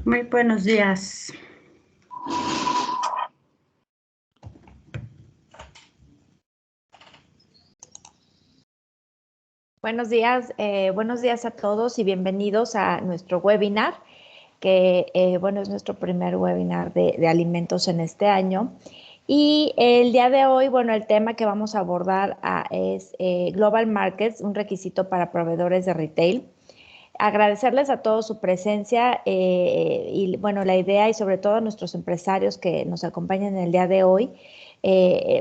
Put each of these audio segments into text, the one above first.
Muy buenos días. Buenos días a todos y bienvenidos a nuestro webinar, que bueno, es nuestro primer webinar de alimentos en este año. Y el día de hoy, bueno, el tema que vamos a abordar es Global Markets, un requisito para proveedores de retail. Agradecerles a todos su presencia y bueno, la idea y sobre todo a nuestros empresarios que nos acompañan el día de hoy,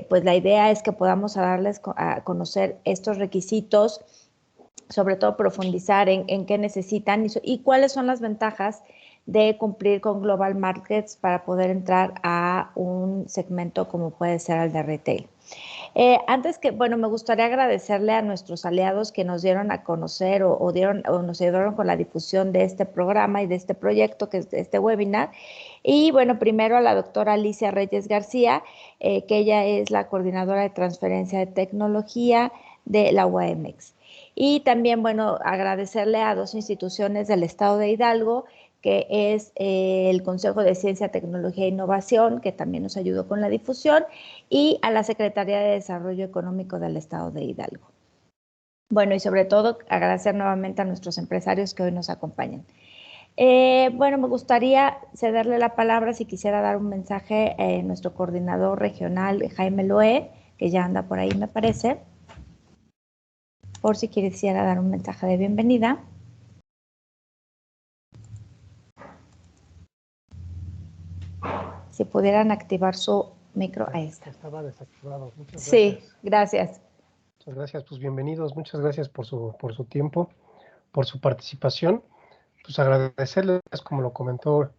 pues la idea es que podamos darles a conocer estos requisitos, sobre todo profundizar en qué necesitan y cuáles son las ventajas de cumplir con Global Markets para poder entrar a un segmento como puede ser el de retail. Bueno, me gustaría agradecerle a nuestros aliados que nos dieron a conocer o nos ayudaron con la difusión de este programa y de este proyecto, que es este webinar. Y bueno, primero a la doctora Alicia Reyes García, que ella es la coordinadora de transferencia de tecnología de la UAMX. Y también, bueno, agradecerle a dos instituciones del estado de Hidalgo, que es el Consejo de Ciencia, Tecnología e Innovación, que también nos ayudó con la difusión, y a la Secretaría de Desarrollo Económico del estado de Hidalgo. Bueno, y sobre todo agradecer nuevamente a nuestros empresarios que hoy nos acompañan. Bueno, me gustaría cederle la palabra si quisiera dar un mensaje a nuestro coordinador regional, Jaime Loé, que ya anda por ahí, me parece, por si quisiera dar un mensaje de bienvenida. Si pudieran activar su micro, ahí está. Estaba desactivado. Muchas gracias. Sí, gracias. Muchas gracias, pues bienvenidos. Muchas gracias por su tiempo, por su participación. Pues agradecerles, como lo comentó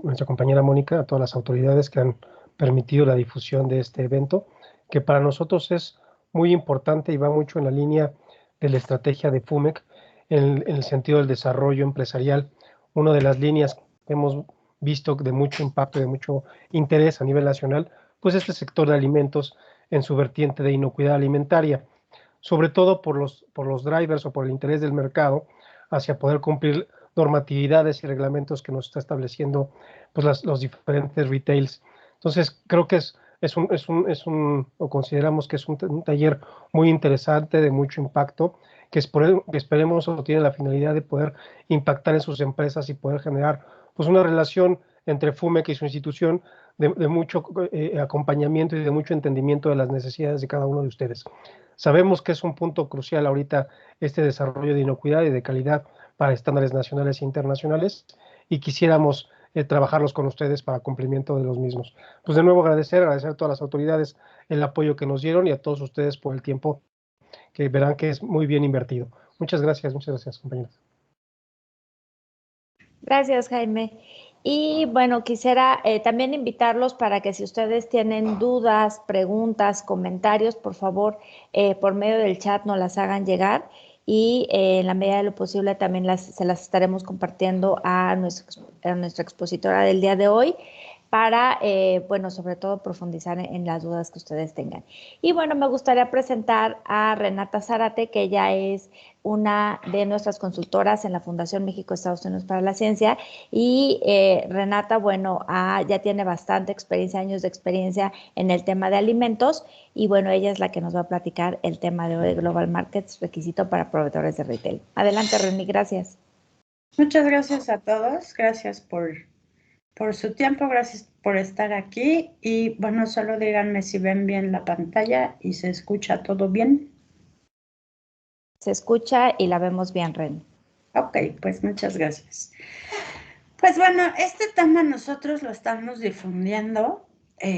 nuestra compañera Mónica, a todas las autoridades que han permitido la difusión de este evento, que para nosotros es muy importante y va mucho en la línea de la estrategia de FUMEC en el sentido del desarrollo empresarial. Una de las líneas que hemos visto de mucho impacto y de mucho interés a nivel nacional, pues este sector de alimentos en su vertiente de inocuidad alimentaria, sobre todo por los drivers o por el interés del mercado hacia poder cumplir normatividades y reglamentos que nos está estableciendo pues los diferentes retails. Entonces creo que o consideramos que es un taller muy interesante, de mucho impacto, que esperemos o tiene la finalidad de poder impactar en sus empresas y poder generar pues una relación entre FUMEC y su institución de mucho acompañamiento y de mucho entendimiento de las necesidades de cada uno de ustedes. Sabemos que es un punto crucial ahorita este desarrollo de inocuidad y de calidad para estándares nacionales e internacionales, y quisiéramos trabajarlos con ustedes para cumplimiento de los mismos. Pues de nuevo agradecer a todas las autoridades el apoyo que nos dieron y a todos ustedes por el tiempo que verán que es muy bien invertido. Muchas gracias, compañeros. Gracias, Jaime. Y bueno, quisiera también invitarlos para que si ustedes tienen dudas, preguntas, comentarios, por favor, por medio del chat nos las hagan llegar y en la medida de lo posible también se las estaremos compartiendo a nuestra expositora del día de hoy. para, bueno, sobre todo profundizar en las dudas que ustedes tengan. Y bueno, me gustaría presentar a Renata Zárate, que ella es una de nuestras consultoras en la Fundación México-Estados Unidos para la Ciencia. Y Renata, bueno, ya tiene bastante experiencia, años de experiencia en el tema de alimentos. Y bueno, ella es la que nos va a platicar el tema de hoy, Global Markets, requisito para proveedores de retail. Adelante, Reni, gracias. Muchas gracias a todos. Gracias por su tiempo, gracias por estar aquí. Y bueno, solo díganme si ven bien la pantalla y se escucha todo bien. Se escucha y la vemos bien, Ren. Ok, pues muchas gracias. Pues bueno, este tema nosotros lo estamos difundiendo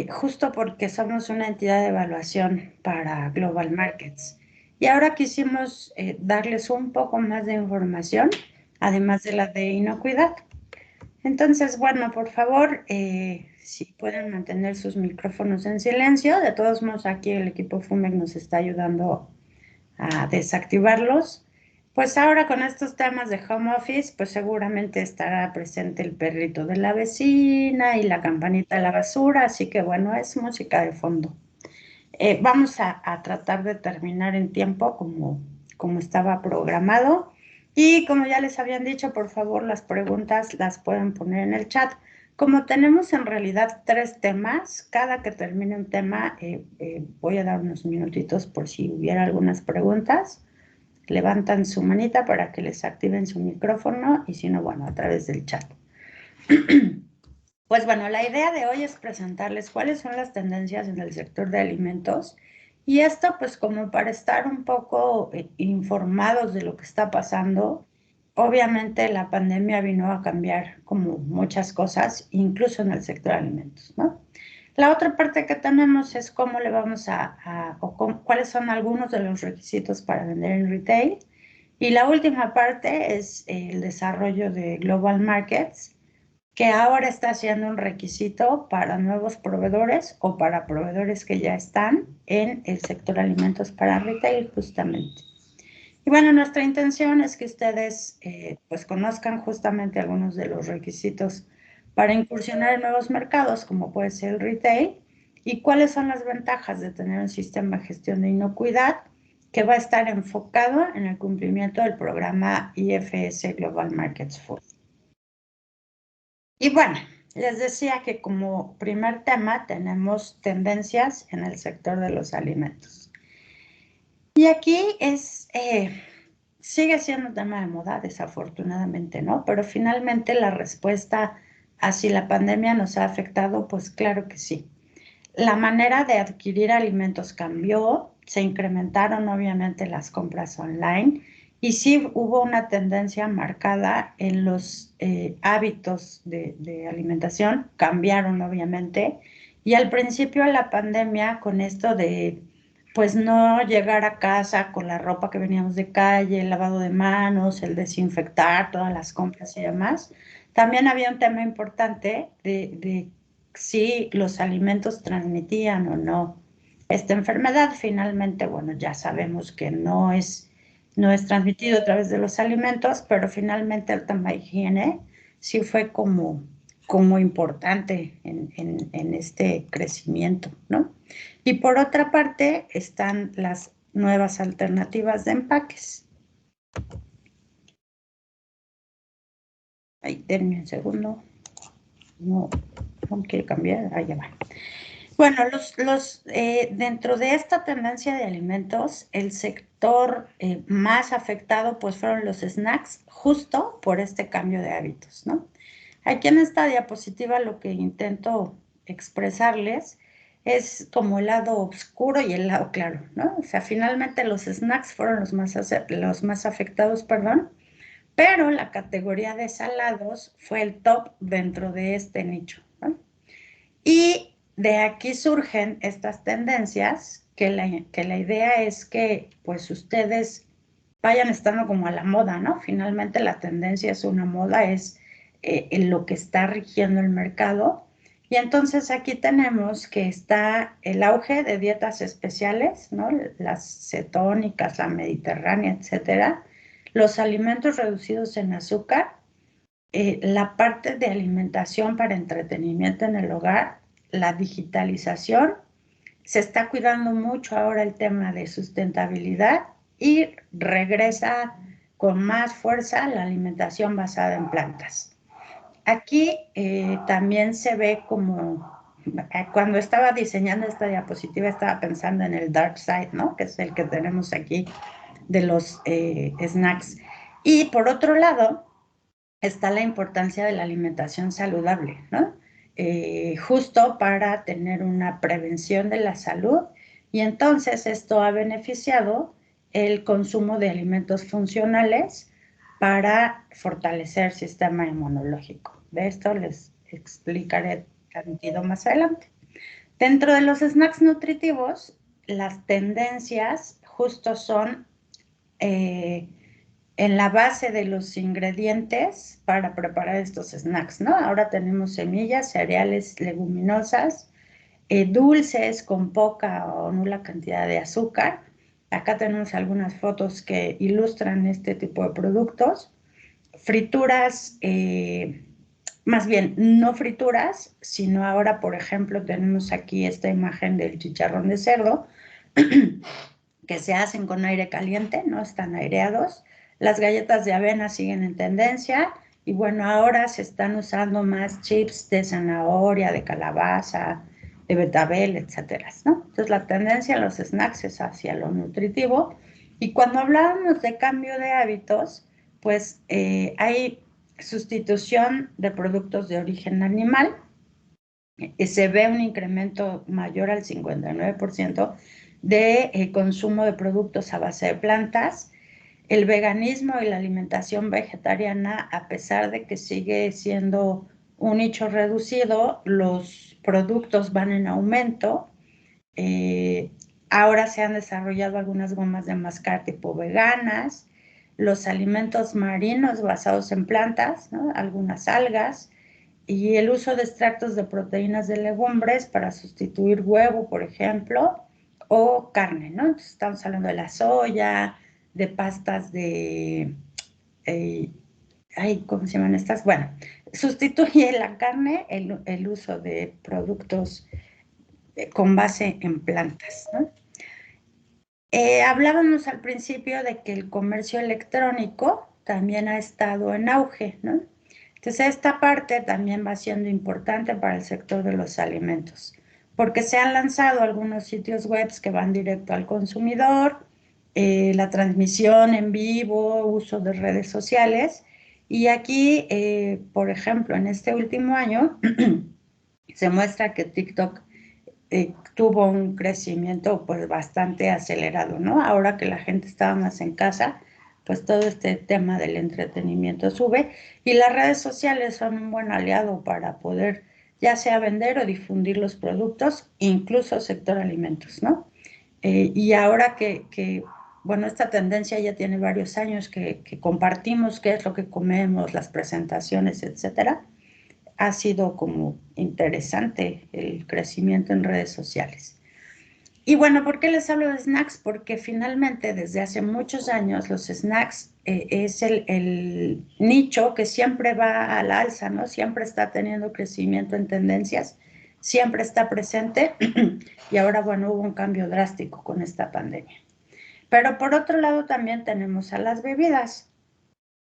justo porque somos una entidad de evaluación para Global Markets. Y ahora quisimos darles un poco más de información, además de la de inocuidad. Entonces, bueno, por favor, si pueden mantener sus micrófonos en silencio. De todos modos, aquí el equipo FUMEC nos está ayudando a desactivarlos. Pues ahora con estos temas de home office, pues seguramente estará presente el perrito de la vecina y la campanita de la basura, así que bueno, es música de fondo. Vamos a tratar de terminar en tiempo como estaba programado. Y como ya les habían dicho, por favor, las preguntas las pueden poner en el chat. Como tenemos en realidad 3 temas, cada que termine un tema, voy a dar unos minutitos por si hubiera algunas preguntas. Levantan su manita para que les activen su micrófono y si no, bueno, a través del chat. Pues bueno, la idea de hoy es presentarles cuáles son las tendencias en el sector de alimentos y esto pues como para estar un poco informados de lo que está pasando. Obviamente la pandemia vino a cambiar como muchas cosas, incluso en el sector de alimentos, ¿no? La otra parte que tenemos es cómo le vamos cuáles son algunos de los requisitos para vender en retail. Y la última parte es el desarrollo de Global Markets, que ahora está siendo un requisito para nuevos proveedores o para proveedores que ya están en el sector alimentos para retail justamente. Y bueno, nuestra intención es que ustedes pues conozcan justamente algunos de los requisitos para incursionar en nuevos mercados, como puede ser el retail, y cuáles son las ventajas de tener un sistema de gestión de inocuidad que va a estar enfocado en el cumplimiento del programa IFS Global Markets Food. Y bueno, les decía que como primer tema tenemos tendencias en el sector de los alimentos. Y aquí sigue siendo un tema de moda, desafortunadamente, ¿no? Pero finalmente la respuesta a si la pandemia nos ha afectado, pues claro que sí. La manera de adquirir alimentos cambió, se incrementaron obviamente las compras online y sí hubo una tendencia marcada en los hábitos de alimentación, cambiaron obviamente. Y al principio de la pandemia, con esto de pues no llegar a casa con la ropa que veníamos de calle, el lavado de manos, el desinfectar todas las compras y demás, también había un tema importante de si los alimentos transmitían o no esta enfermedad. Finalmente, bueno, ya sabemos que no es transmitido a través de los alimentos, pero finalmente el tema de higiene sí fue como importante en este crecimiento, ¿no? Y por otra parte están las nuevas alternativas de empaques. Ahí, denme un segundo. No quiere cambiar. Ahí ya va. Bueno, dentro de esta tendencia de alimentos, el sector más afectado pues fueron los snacks, justo por este cambio de hábitos, ¿no? Aquí en esta diapositiva lo que intento expresarles es como el lado oscuro y el lado claro, ¿no? O sea, finalmente los snacks fueron los más afectados, perdón, pero la categoría de salados fue el top dentro de este nicho, ¿no? Y de aquí surgen estas tendencias, que la idea es que pues ustedes vayan estando como a la moda, ¿no? Finalmente la tendencia es una moda, es en lo que está rigiendo el mercado. Y entonces aquí tenemos que está el auge de dietas especiales, ¿no? Las cetónicas, la mediterránea, etcétera. Los alimentos reducidos en azúcar, la parte de alimentación para entretenimiento en el hogar, la digitalización, se está cuidando mucho ahora el tema de sustentabilidad y regresa con más fuerza la alimentación basada en plantas. Aquí también se ve como, cuando estaba diseñando esta diapositiva estaba pensando en el dark side, ¿no? Que es el que tenemos aquí de los snacks. Y por otro lado, está la importancia de la alimentación saludable, ¿no? Justo para tener una prevención de la salud, y entonces esto ha beneficiado el consumo de alimentos funcionales para fortalecer el sistema inmunológico. De esto les explicaré tantito más adelante. Dentro de los snacks nutritivos, las tendencias justo son en la base de los ingredientes para preparar estos snacks, ¿no? Ahora tenemos semillas, cereales, leguminosas, dulces con poca o nula cantidad de azúcar. Acá tenemos algunas fotos que ilustran este tipo de productos. Frituras, más bien no frituras, sino ahora, por ejemplo, tenemos aquí esta imagen del chicharrón de cerdo, que se hacen con aire caliente, no están aireados. Las galletas de avena siguen en tendencia y bueno, ahora se están usando más chips de zanahoria, de calabaza, de betabel, etcétera, ¿no? Entonces la tendencia en los snacks es hacia lo nutritivo, y cuando hablábamos de cambio de hábitos, pues hay sustitución de productos de origen animal, se ve un incremento mayor al 59% de consumo de productos a base de plantas. El veganismo y la alimentación vegetariana, a pesar de que sigue siendo un nicho reducido, los productos van en aumento. Ahora se han desarrollado algunas gomas de mascar tipo veganas, los alimentos marinos basados en plantas, ¿no? Algunas algas, y el uso de extractos de proteínas de legumbres para sustituir huevo, por ejemplo, o carne, ¿no? Entonces estamos hablando de la soya, de pastas de, ¿cómo se llaman estas? Bueno, sustituye la carne el uso de productos con base en plantas, ¿no? Hablábamos al principio de que el comercio electrónico también ha estado en auge, ¿no? Entonces, esta parte también va siendo importante para el sector de los alimentos, porque se han lanzado algunos sitios web que van directo al consumidor, la transmisión en vivo, uso de redes sociales, y aquí, por ejemplo, en este último año, se muestra que TikTok tuvo un crecimiento pues bastante acelerado, ¿no? Ahora que la gente estaba más en casa, pues todo este tema del entretenimiento sube, y las redes sociales son un buen aliado para poder ya sea vender o difundir los productos, incluso sector alimentos, ¿no? Y ahora bueno, esta tendencia ya tiene varios años que compartimos qué es lo que comemos, las presentaciones, etcétera. Ha sido como interesante el crecimiento en redes sociales. Y bueno, ¿por qué les hablo de snacks? Porque finalmente desde hace muchos años los snacks es el nicho que siempre va al alza, ¿no? Siempre está teniendo crecimiento en tendencias, siempre está presente y ahora, bueno, hubo un cambio drástico con esta pandemia. Pero por otro lado también tenemos a las bebidas.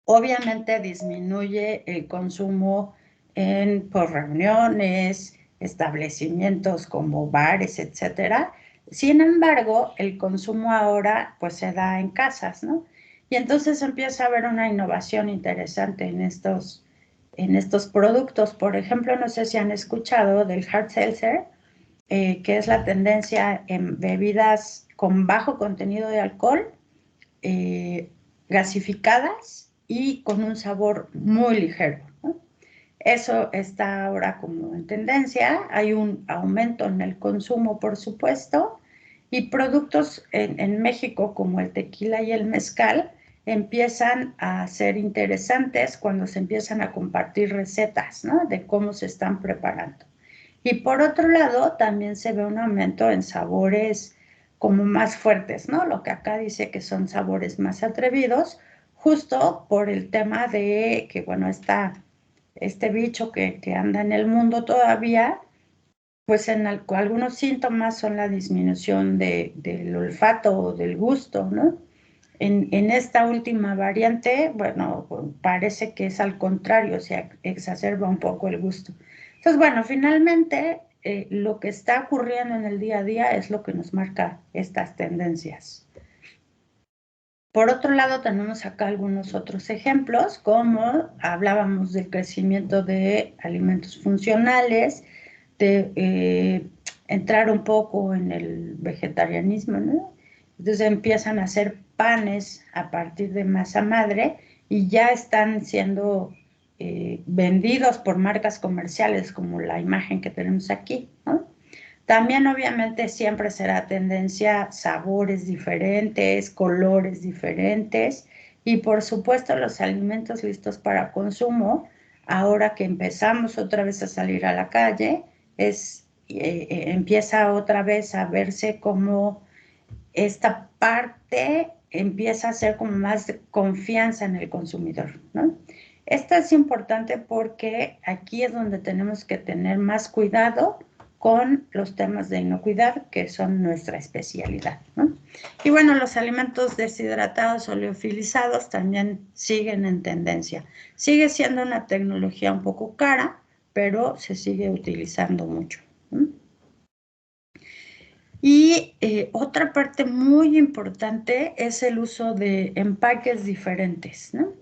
Obviamente disminuye el consumo por reuniones, establecimientos como bares, etcétera. Sin embargo, el consumo ahora pues se da en casas, ¿no? Y entonces empieza a haber una innovación interesante en estos productos. Por ejemplo, no sé si han escuchado del hard seltzer, que es la tendencia en bebidas con bajo contenido de alcohol, gasificadas y con un sabor muy ligero, ¿no? Eso está ahora como en tendencia. Hay un aumento en el consumo, por supuesto, y productos en México como el tequila y el mezcal empiezan a ser interesantes cuando se empiezan a compartir recetas, ¿no? De cómo se están preparando. Y por otro lado, también se ve un aumento en sabores como más fuertes, ¿no? Lo que acá dice que son sabores más atrevidos, justo por el tema de que, bueno, este bicho que anda en el mundo todavía, pues algunos síntomas son la disminución del olfato o del gusto, ¿no? En esta última variante, bueno, parece que es al contrario, o sea, exacerba un poco el gusto. Entonces, bueno, finalmente lo que está ocurriendo en el día a día es lo que nos marca estas tendencias. Por otro lado, tenemos acá algunos otros ejemplos, como hablábamos del crecimiento de alimentos funcionales, de entrar un poco en el vegetarianismo, ¿no? Entonces empiezan a hacer panes a partir de masa madre y ya están siendo vendidos por marcas comerciales como la imagen que tenemos aquí, ¿no? También obviamente siempre será tendencia sabores diferentes, colores diferentes y por supuesto los alimentos listos para consumo, ahora que empezamos otra vez a salir a la calle, empieza otra vez a verse como esta parte empieza a ser como más de confianza en el consumidor, ¿no? Esto es importante porque aquí es donde tenemos que tener más cuidado con los temas de inocuidad, que son nuestra especialidad, ¿no? Y bueno, los alimentos deshidratados o liofilizados también siguen en tendencia. Sigue siendo una tecnología un poco cara, pero se sigue utilizando mucho, ¿no? Y otra parte muy importante es el uso de empaques diferentes, ¿no?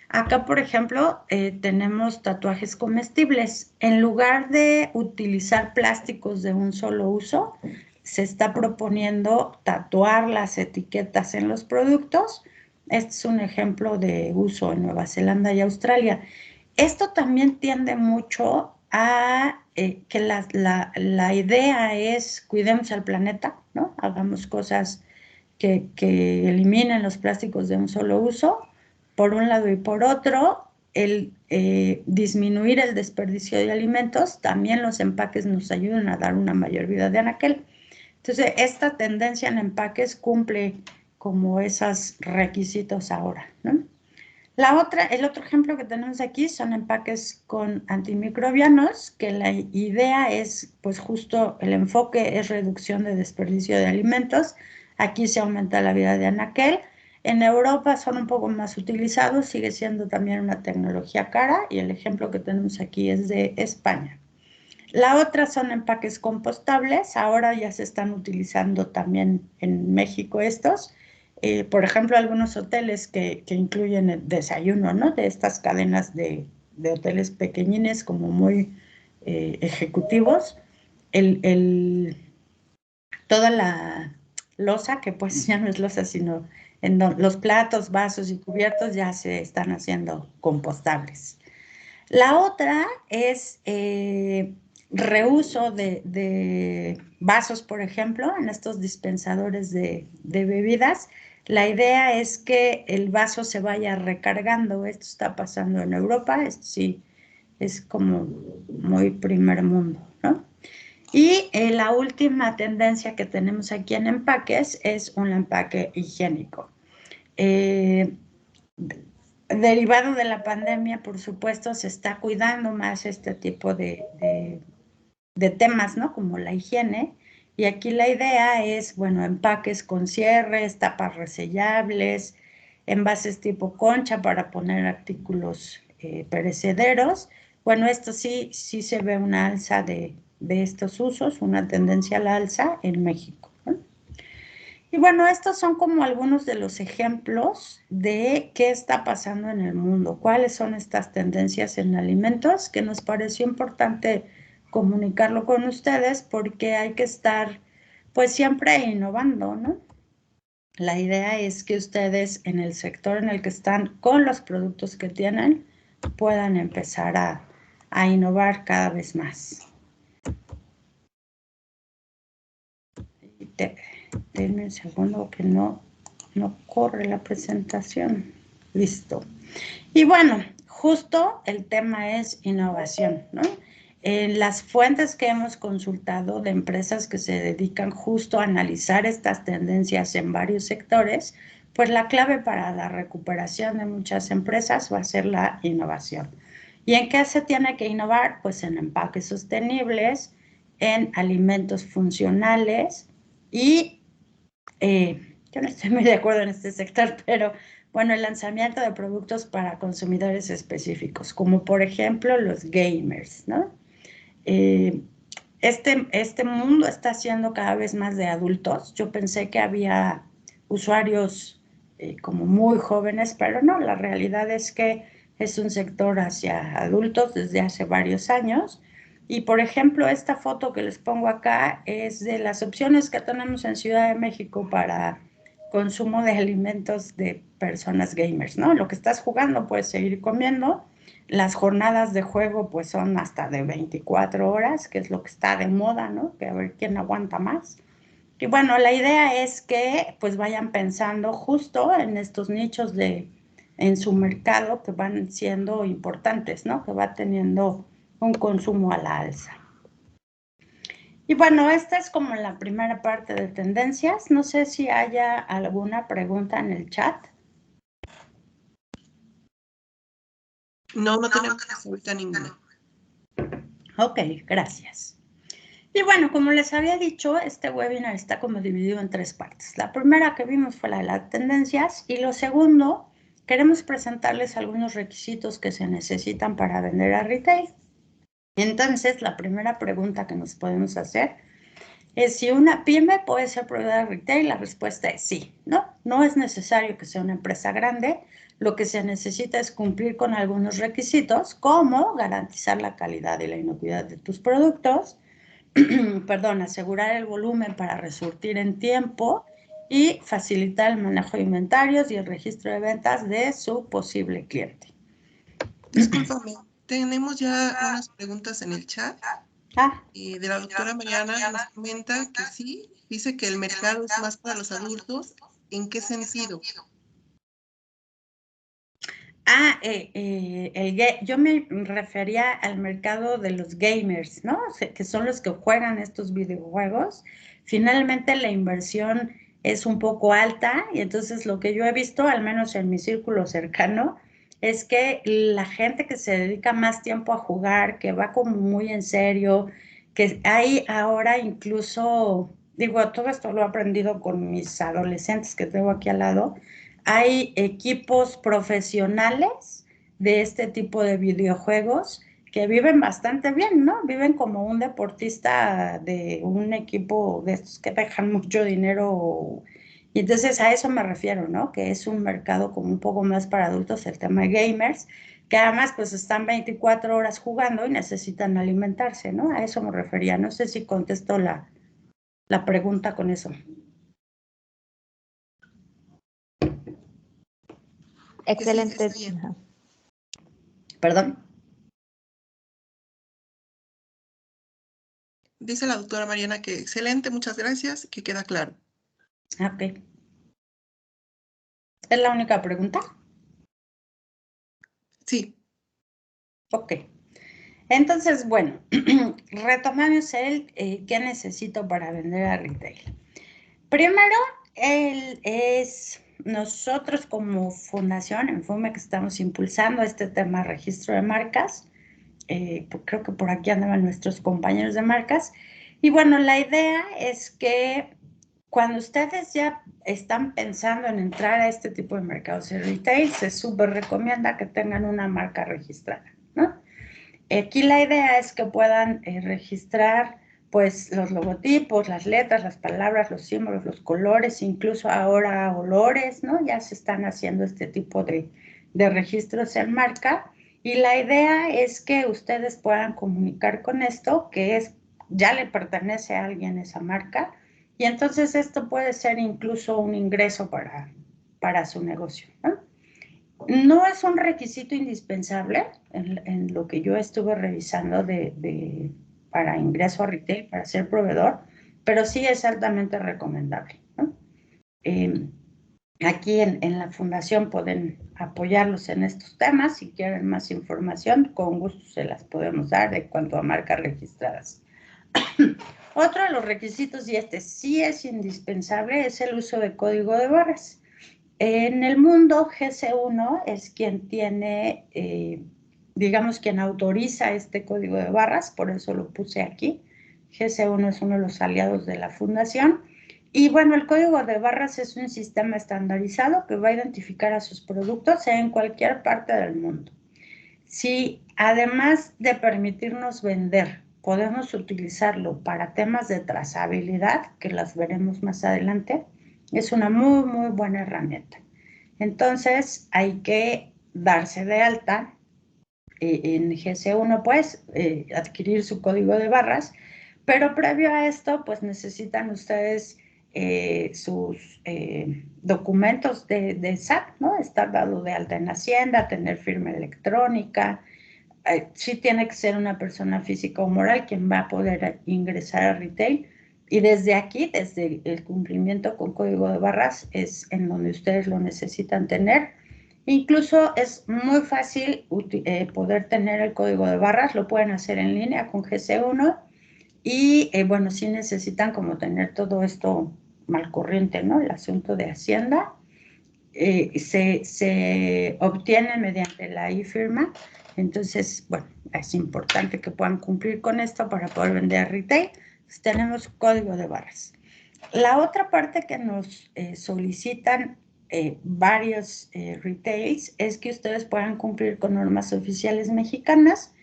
Acá, por ejemplo, tenemos tatuajes comestibles. En lugar de utilizar plásticos de un solo uso, se está proponiendo tatuar las etiquetas en los productos. Este es un ejemplo de uso en Nueva Zelanda y Australia. Esto también tiende mucho a que la idea es cuidemos al planeta, ¿no? Hagamos cosas que eliminen los plásticos de un solo uso, por un lado, y por otro, el disminuir el desperdicio de alimentos, también los empaques nos ayudan a dar una mayor vida de anaquel. Entonces, esta tendencia en empaques cumple como esos requisitos ahora, ¿no? El otro ejemplo que tenemos aquí son empaques con antimicrobianos, que la idea es, pues justo el enfoque es reducción de desperdicio de alimentos. Aquí se aumenta la vida de anaquel. En Europa son un poco más utilizados, sigue siendo también una tecnología cara y el ejemplo que tenemos aquí es de España. La otra son empaques compostables, ahora ya se están utilizando también en México estos. Por ejemplo, algunos hoteles que incluyen el desayuno, ¿no? De estas cadenas de hoteles pequeñines como muy ejecutivos. Toda la loza, que pues ya no es loza, sino los platos, vasos y cubiertos ya se están haciendo compostables. La otra es reuso de vasos, por ejemplo, en estos dispensadores de bebidas. La idea es que el vaso se vaya recargando. Esto está pasando en Europa, esto sí es como muy primer mundo, ¿no? Y la última tendencia que tenemos aquí en empaques es un empaque higiénico. Derivado de la pandemia, por supuesto, se está cuidando más este tipo de temas, ¿no? Como la higiene. Y aquí la idea es, bueno, empaques con cierres, tapas resellables, envases tipo concha para poner artículos perecederos. Bueno, esto sí se ve una alza de estos usos, una tendencia al alza en México, ¿no? Y bueno, estos son como algunos de los ejemplos de qué está pasando en el mundo, cuáles son estas tendencias en alimentos, que nos pareció importante comunicarlo con ustedes porque hay que estar pues siempre innovando, ¿no? La idea es que ustedes en el sector en el que están con los productos que tienen puedan empezar a innovar cada vez más. Denme un segundo que no corre la presentación. Listo. Y bueno, justo el tema es innovación, ¿no? En las fuentes que hemos consultado de empresas que se dedican justo a analizar estas tendencias en varios sectores, pues la clave para la recuperación de muchas empresas va a ser la innovación. ¿Y en qué se tiene que innovar? Pues en empaques sostenibles, en alimentos funcionales y yo no estoy muy de acuerdo en este sector, pero bueno, el lanzamiento de productos para consumidores específicos, como por ejemplo los gamers, ¿no? Este mundo está siendo cada vez más de adultos. Yo pensé que había usuarios como muy jóvenes, pero no, la realidad es que es un sector hacia adultos desde hace varios años. Y por ejemplo, esta foto que les pongo acá es de las opciones que tenemos en Ciudad de México para consumo de alimentos de personas gamers, ¿no? Lo que estás jugando puedes seguir comiendo. Las jornadas de juego pues son hasta de 24 horas, que es lo que está de moda, ¿no? Que a ver quién aguanta más. Y bueno, la idea es que pues vayan pensando justo en estos nichos en su mercado que van siendo importantes, ¿no? Que va teniendo un consumo a la alza. Y bueno, esta es como la primera parte de tendencias. No sé si haya alguna pregunta en el chat. No tenemos ahorita ninguna. Ok, gracias. Y bueno, como les había dicho, este webinar está como dividido en 3 partes. La primera que vimos fue la de las tendencias y lo segundo, queremos presentarles algunos requisitos que se necesitan para vender a retail. Entonces, la primera pregunta que nos podemos hacer es si una pyme puede ser proveedora de retail. La respuesta es sí, ¿no? No es necesario que sea una empresa grande. Lo que se necesita es cumplir con algunos requisitos, como garantizar la calidad y la inocuidad de tus productos, perdón, asegurar el volumen para resurtir en tiempo y facilitar el manejo de inventarios y el registro de ventas de su posible cliente. Discúlpame, tenemos ya unas preguntas en el chat. Y de la doctora Mariana nos comenta que sí, dice que el mercado es más para los adultos. ¿En qué sentido? Yo me refería al mercado de los gamers, ¿no? O sea, que son los que juegan estos videojuegos. Finalmente la inversión es un poco alta y entonces lo que yo he visto, al menos en mi círculo cercano, es que la gente que se dedica más tiempo a jugar, que va como muy en serio, que hay ahora incluso, digo, todo esto lo he aprendido con mis adolescentes que tengo aquí al lado. Hay equipos profesionales de este tipo de videojuegos que viven bastante bien, ¿no? Viven como un deportista de un equipo de estos que dejan mucho dinero. Y entonces a eso me refiero, ¿no? Que es un mercado como un poco más para adultos, el tema de gamers, que además pues están 24 horas jugando y necesitan alimentarse, ¿no? A eso me refería. No sé si contesto la pregunta con eso. Excelente. Sí, Perdón. dice la doctora Mariana que excelente, muchas gracias, que queda claro. Ok. ¿Es la única pregunta? Sí. Ok. Entonces, bueno, retomamos qué necesito para vender a retail. Primero, nosotros como fundación en FUME que estamos impulsando este tema de registro de marcas. Creo que por aquí andaban nuestros compañeros de marcas. Y bueno, la idea es que cuando ustedes ya están pensando en entrar a este tipo de mercados de retail, se súper recomienda que tengan una marca registrada, ¿no? Aquí la idea es que puedan registrar pues los logotipos, las letras, las palabras, los símbolos, los colores, incluso ahora olores, ¿no? Ya se están haciendo este tipo de registros en marca. Y la idea es que ustedes puedan comunicar con esto, que ya le pertenece a alguien esa marca, y entonces esto puede ser incluso un ingreso para su negocio, ¿no? No es un requisito indispensable en lo que yo estuve revisando para ingreso a retail, para ser proveedor, pero sí es altamente recomendable, ¿no? Aquí en la fundación pueden apoyarlos en estos temas. Si quieren más información, con gusto se las podemos dar en cuanto a marcas registradas. Otro de los requisitos, y este sí es indispensable, es el uso de código de barras. En el mundo, GC1 es quien tiene, digamos, quien autoriza este código de barras, por eso lo puse aquí. GC1 es uno de los aliados de la fundación. Y bueno, el código de barras es un sistema estandarizado que va a identificar a sus productos en cualquier parte del mundo. Si además de permitirnos vender, podemos utilizarlo para temas de trazabilidad, que las veremos más adelante, es una muy, muy buena herramienta. Entonces, hay que darse de alta en GC1, pues, adquirir su código de barras, pero previo a esto, pues necesitan ustedes sus documentos de SAT, ¿no? Estar dado de alta en Hacienda, tener firma electrónica. Sí tiene que ser una persona física o moral quien va a poder ingresar a retail. Y desde aquí, desde el cumplimiento con código de barras, es en donde ustedes lo necesitan tener. Incluso es muy fácil poder tener el código de barras, lo pueden hacer en línea con GC1 y bueno, sí necesitan como tener todo esto mal corriente, ¿no? El asunto de Hacienda se obtiene mediante la e-firma, entonces, bueno, es importante que puedan cumplir con esto para poder vender a retail. Entonces, tenemos código de barras. La otra parte que nos solicitan varios retails es que ustedes puedan cumplir con normas oficiales mexicanas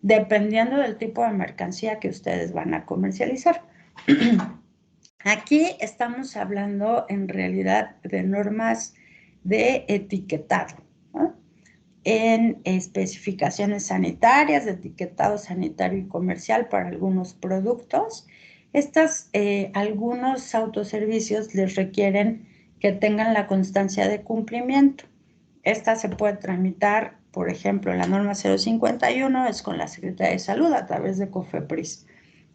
dependiendo del tipo de mercancía que ustedes van a comercializar. Aquí estamos hablando en realidad de normas de etiquetado, ¿no? En especificaciones sanitarias, de etiquetado sanitario y comercial para algunos productos. Algunos autoservicios les requieren que tengan la constancia de cumplimiento. Esta se puede tramitar, por ejemplo, la norma 051 es con la Secretaría de Salud a través de COFEPRIS.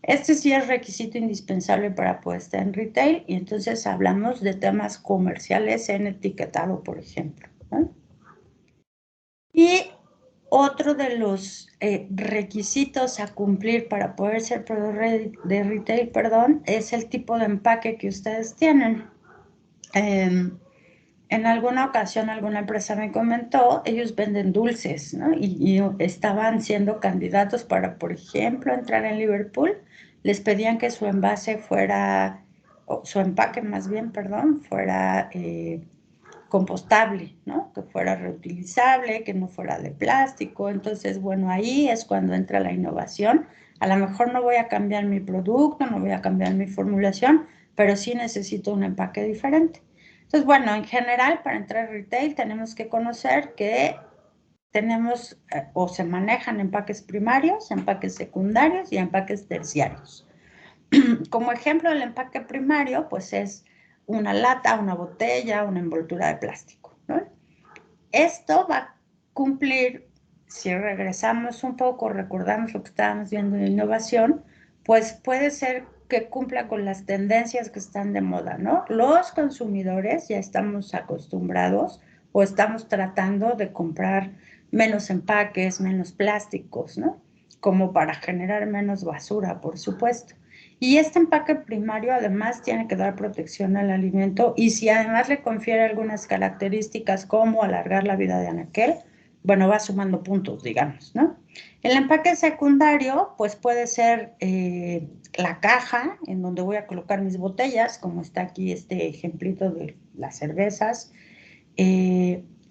Este sí es requisito indispensable para poder estar en retail y entonces hablamos de temas comerciales en etiquetado, por ejemplo, ¿no? Y otro de los requisitos a cumplir para poder ser proveedor de retail, es el tipo de empaque que ustedes tienen. En alguna ocasión alguna empresa me comentó, ellos venden dulces, ¿no? Y estaban siendo candidatos para, por ejemplo, entrar en Liverpool. Les pedían que su envase fuera, o su empaque más bien, perdón, fuera compostable, ¿no? Que fuera reutilizable, que no fuera de plástico. Entonces, bueno, ahí es cuando entra la innovación. A lo mejor no voy a cambiar mi producto, no voy a cambiar mi formulación, pero sí necesito un empaque diferente. Entonces, bueno, en general, para entrar a retail tenemos que conocer que tenemos o se manejan empaques primarios, empaques secundarios y empaques terciarios. Como ejemplo, el empaque primario, pues es una lata, una botella, una envoltura de plástico, ¿no? Esto va a cumplir, si regresamos un poco, recordamos lo que estábamos viendo en innovación, pues puede ser que cumpla con las tendencias que están de moda, ¿no? Los consumidores ya estamos acostumbrados o estamos tratando de comprar menos empaques, menos plásticos, ¿no? Como para generar menos basura, por supuesto. Y este empaque primario además tiene que dar protección al alimento y si además le confiere algunas características como alargar la vida de anaquel, bueno, va sumando puntos, digamos, ¿no? El empaque secundario, pues puede ser la caja en donde voy a colocar mis botellas, como está aquí este ejemplito de las cervezas,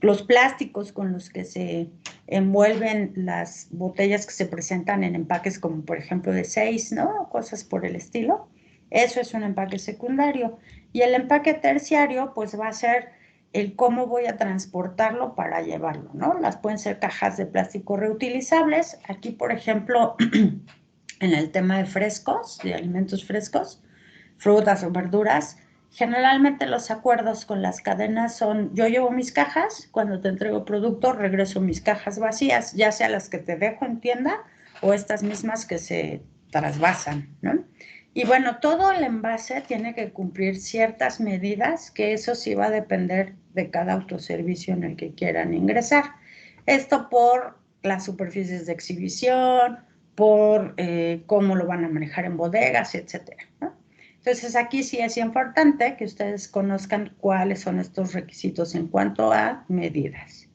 los plásticos con los que se envuelven las botellas que se presentan en empaques como por ejemplo de 6, ¿no? Cosas por el estilo. Eso es un empaque secundario. Y el empaque terciario pues va a ser el cómo voy a transportarlo para llevarlo, ¿no? Las pueden ser cajas de plástico reutilizables. Aquí, por ejemplo, en el tema de frescos, de alimentos frescos, frutas o verduras, generalmente los acuerdos con las cadenas son, yo llevo mis cajas, cuando te entrego producto regreso mis cajas vacías, ya sea las que te dejo en tienda o estas mismas que se trasvasan, ¿no? Y bueno, todo el envase tiene que cumplir ciertas medidas, que eso sí va a depender de cada autoservicio en el que quieran ingresar. Esto por las superficies de exhibición, por cómo lo van a manejar en bodegas, etcétera, ¿no? Entonces, aquí sí es importante que ustedes conozcan cuáles son estos requisitos en cuanto a medidas.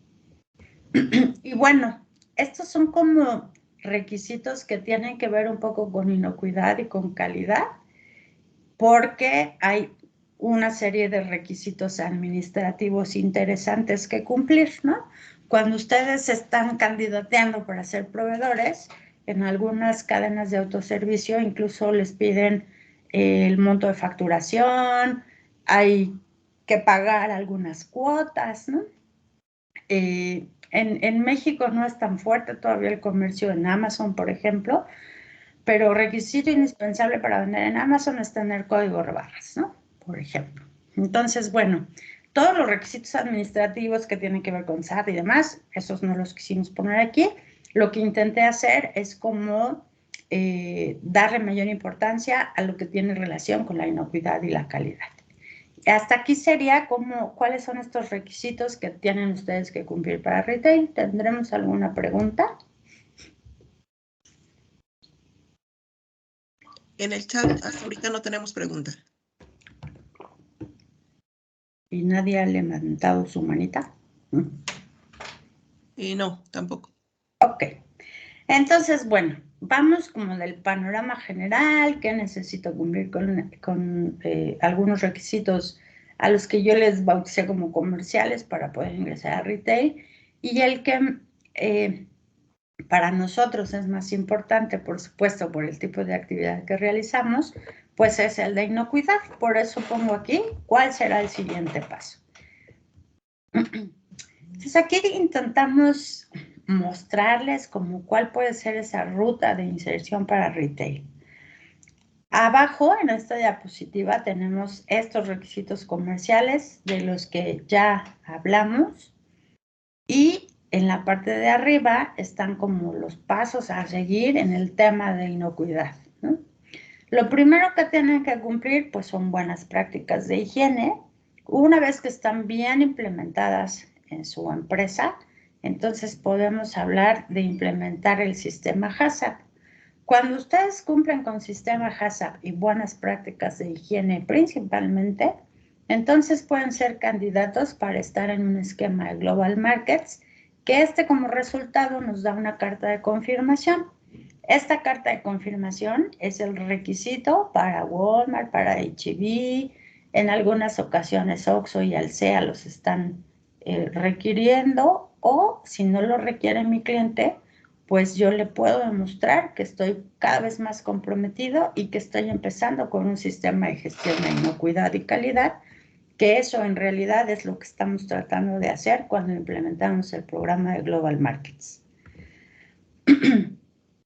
Y bueno, estos son como requisitos que tienen que ver un poco con inocuidad y con calidad, porque hay una serie de requisitos administrativos interesantes que cumplir, ¿no? Cuando ustedes están candidateando para ser proveedores, en algunas cadenas de autoservicio incluso les piden el monto de facturación, hay que pagar algunas cuotas, ¿no? En México no es tan fuerte todavía el comercio en Amazon, por ejemplo, pero requisito indispensable para vender en Amazon es tener código de barras, ¿no? Por ejemplo. Entonces, bueno, todos los requisitos administrativos que tienen que ver con SAT y demás, esos no los quisimos poner aquí. Lo que intenté hacer es como darle mayor importancia a lo que tiene relación con la inocuidad y la calidad. Hasta aquí sería como cuáles son estos requisitos que tienen ustedes que cumplir para retail. ¿Tendremos alguna pregunta? En el chat hasta ahorita no tenemos pregunta. ¿Y nadie ha levantado su manita? No, tampoco. Ok. Entonces, bueno, vamos como del panorama general, que necesito cumplir con algunos requisitos a los que yo les bauticé como comerciales para poder ingresar a retail, y el que para nosotros es más importante, por supuesto, por el tipo de actividad que realizamos, pues es el de inocuidad. Por eso pongo aquí cuál será el siguiente paso. Entonces aquí intentamos mostrarles como cuál puede ser esa ruta de inserción para retail. Abajo en esta diapositiva tenemos estos requisitos comerciales de los que ya hablamos, y en la parte de arriba están como los pasos a seguir en el tema de inocuidad, ¿no? Lo primero que tienen que cumplir pues son buenas prácticas de higiene. Una vez que están bien implementadas en su empresa, entonces podemos hablar de implementar el sistema HACCP. Cuando ustedes cumplen con sistema HACCP y buenas prácticas de higiene principalmente, entonces pueden ser candidatos para estar en un esquema de Global Markets, que como resultado nos da una carta de confirmación. Esta carta de confirmación es el requisito para Walmart, para H-E-B, en algunas ocasiones Oxxo y Alsea los están requiriendo, o si no lo requiere mi cliente, pues yo le puedo demostrar que estoy cada vez más comprometido y que estoy empezando con un sistema de gestión de inocuidad y calidad, que eso en realidad es lo que estamos tratando de hacer cuando implementamos el programa de Global Markets.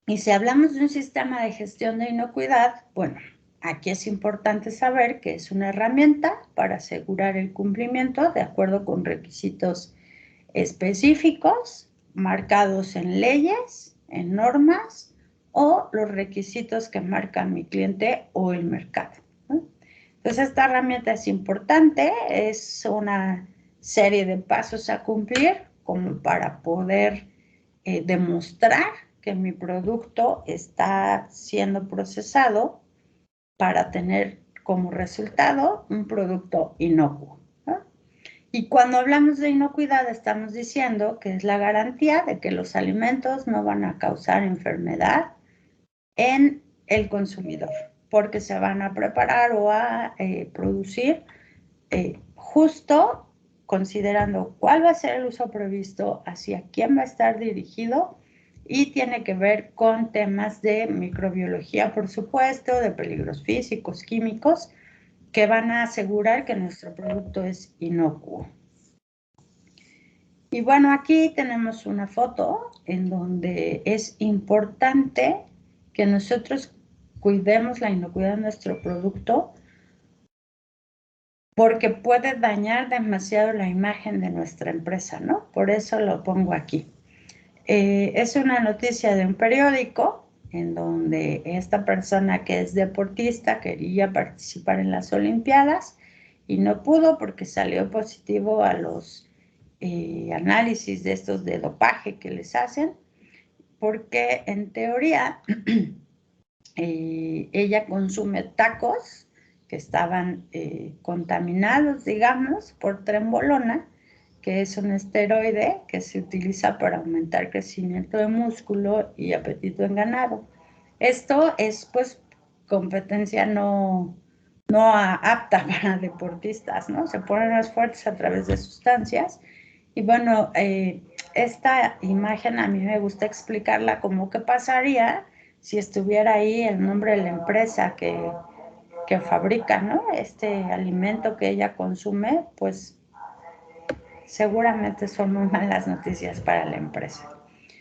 Y si hablamos de un sistema de gestión de inocuidad, bueno, aquí es importante saber que es una herramienta para asegurar el cumplimiento de acuerdo con requisitos específicos marcados en leyes, en normas o los requisitos que marca mi cliente o el mercado, ¿no? Entonces, esta herramienta es importante, es una serie de pasos a cumplir como para poder demostrar que mi producto está siendo procesado para tener como resultado un producto inocuo, ¿no? Y cuando hablamos de inocuidad estamos diciendo que es la garantía de que los alimentos no van a causar enfermedad en el consumidor, porque se van a preparar o a producir justo considerando cuál va a ser el uso previsto, hacia quién va a estar dirigido, y tiene que ver con temas de microbiología, por supuesto, de peligros físicos, químicos, que van a asegurar que nuestro producto es inocuo. Y bueno, aquí tenemos una foto en donde es importante que nosotros cuidemos la inocuidad de nuestro producto, porque puede dañar demasiado la imagen de nuestra empresa, ¿no? Por eso lo pongo aquí. Es una noticia de un periódico en donde esta persona que es deportista quería participar en las Olimpiadas y no pudo porque salió positivo a los análisis de estos de dopaje que les hacen, porque en teoría ella consume tacos que estaban contaminados, digamos, por trembolona, que es un esteroide que se utiliza para aumentar crecimiento de músculo y apetito en ganado. Esto es, pues, competencia no apta para deportistas, ¿no? Se ponen más fuertes a través de sustancias. Y bueno, esta imagen a mí me gusta explicarla como qué pasaría si estuviera ahí el nombre de la empresa que fabrica, ¿no? Este alimento que ella consume, pues seguramente son muy malas noticias para la empresa.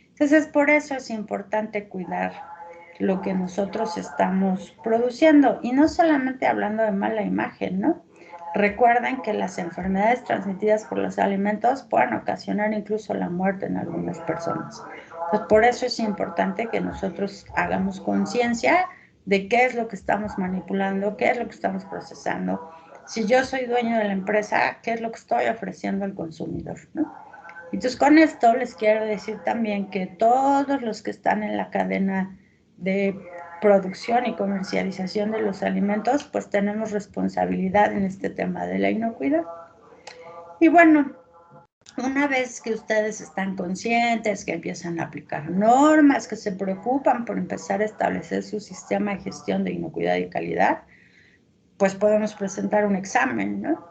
Entonces, por eso es importante cuidar lo que nosotros estamos produciendo y no solamente hablando de mala imagen, ¿no? Recuerden que las enfermedades transmitidas por los alimentos pueden ocasionar incluso la muerte en algunas personas. Entonces, por eso es importante que nosotros hagamos conciencia de qué es lo que estamos manipulando, qué es lo que estamos procesando. Si yo soy dueño de la empresa, ¿qué es lo que estoy ofreciendo al consumidor, ¿no? Entonces, con esto les quiero decir también que todos los que están en la cadena de producción y comercialización de los alimentos, pues tenemos responsabilidad en este tema de la inocuidad. Y bueno, una vez que ustedes están conscientes, que empiezan a aplicar normas, que se preocupan por empezar a establecer su sistema de gestión de inocuidad y calidad, pues podemos presentar un examen, ¿no?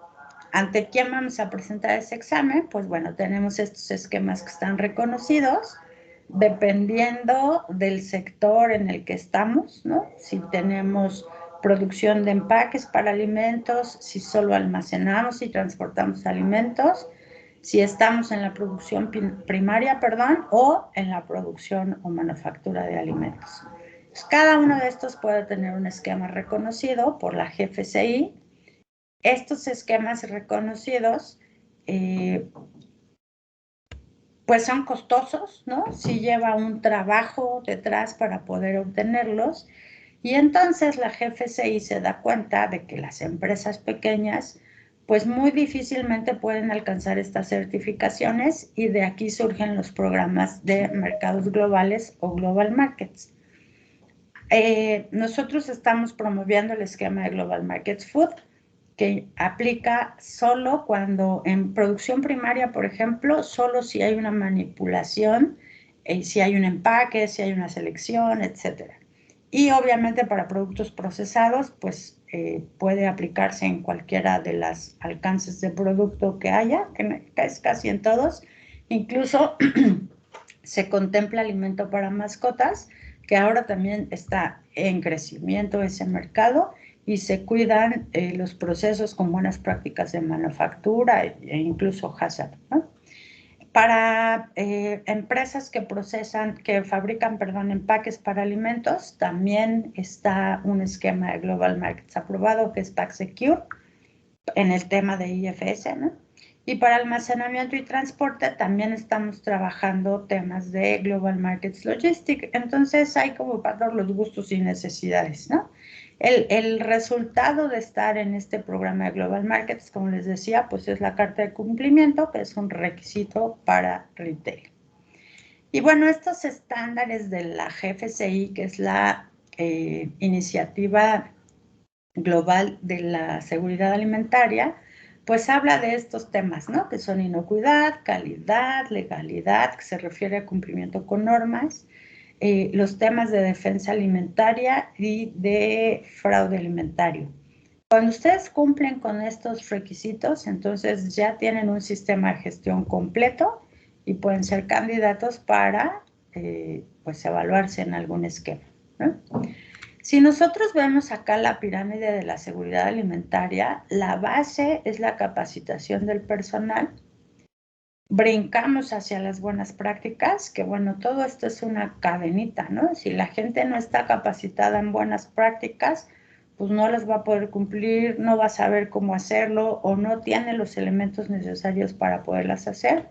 ¿Ante quién vamos a presentar ese examen? Pues bueno, tenemos estos esquemas que están reconocidos, dependiendo del sector en el que estamos, ¿no? Si tenemos producción de empaques para alimentos, si solo almacenamos y transportamos alimentos, si estamos en la producción primaria, o en la producción o manufactura de alimentos. Pues cada uno de estos puede tener un esquema reconocido por la GFCI. Estos esquemas reconocidos, pues son costosos, ¿no? Sí lleva un trabajo detrás para poder obtenerlos. Y entonces la GFCI se da cuenta de que las empresas pequeñas, pues muy difícilmente pueden alcanzar estas certificaciones y de aquí surgen los programas de mercados globales o Global Markets. Nosotros estamos promoviendo el esquema de Global Markets Food, que aplica solo cuando en producción primaria, por ejemplo, solo si hay una manipulación, si hay un empaque, si hay una selección, etc. Y obviamente para productos procesados, pues puede aplicarse en cualquiera de los alcances de producto que haya, que es casi en todos. Incluso se contempla alimento para mascotas, que ahora también está en crecimiento ese mercado, y se cuidan los procesos con buenas prácticas de manufactura e incluso HACCP, ¿no? Para empresas que fabrican empaques para alimentos, también está un esquema de Global Markets aprobado, que es PackSecure, en el tema de IFS, ¿no? Y para almacenamiento y transporte también estamos trabajando temas de Global Markets Logistics. Entonces hay como para todos los gustos y necesidades, ¿no? El resultado de estar en este programa de Global Markets, como les decía, pues es la carta de cumplimiento, que es un requisito para retail. Y bueno, estos estándares de la GFCI, que es la iniciativa global de la seguridad alimentaria, pues habla de estos temas, ¿no? Que son inocuidad, calidad, legalidad, que se refiere a cumplimiento con normas, los temas de defensa alimentaria y de fraude alimentario. Cuando ustedes cumplen con estos requisitos, entonces ya tienen un sistema de gestión completo y pueden ser candidatos para pues evaluarse en algún esquema, ¿no? Si nosotros vemos acá la pirámide de la seguridad alimentaria, la base es la capacitación del personal. Brincamos hacia las buenas prácticas, que bueno, todo esto es una cadenita, ¿no? Si la gente no está capacitada en buenas prácticas, pues no las va a poder cumplir, no va a saber cómo hacerlo o no tiene los elementos necesarios para poderlas hacer.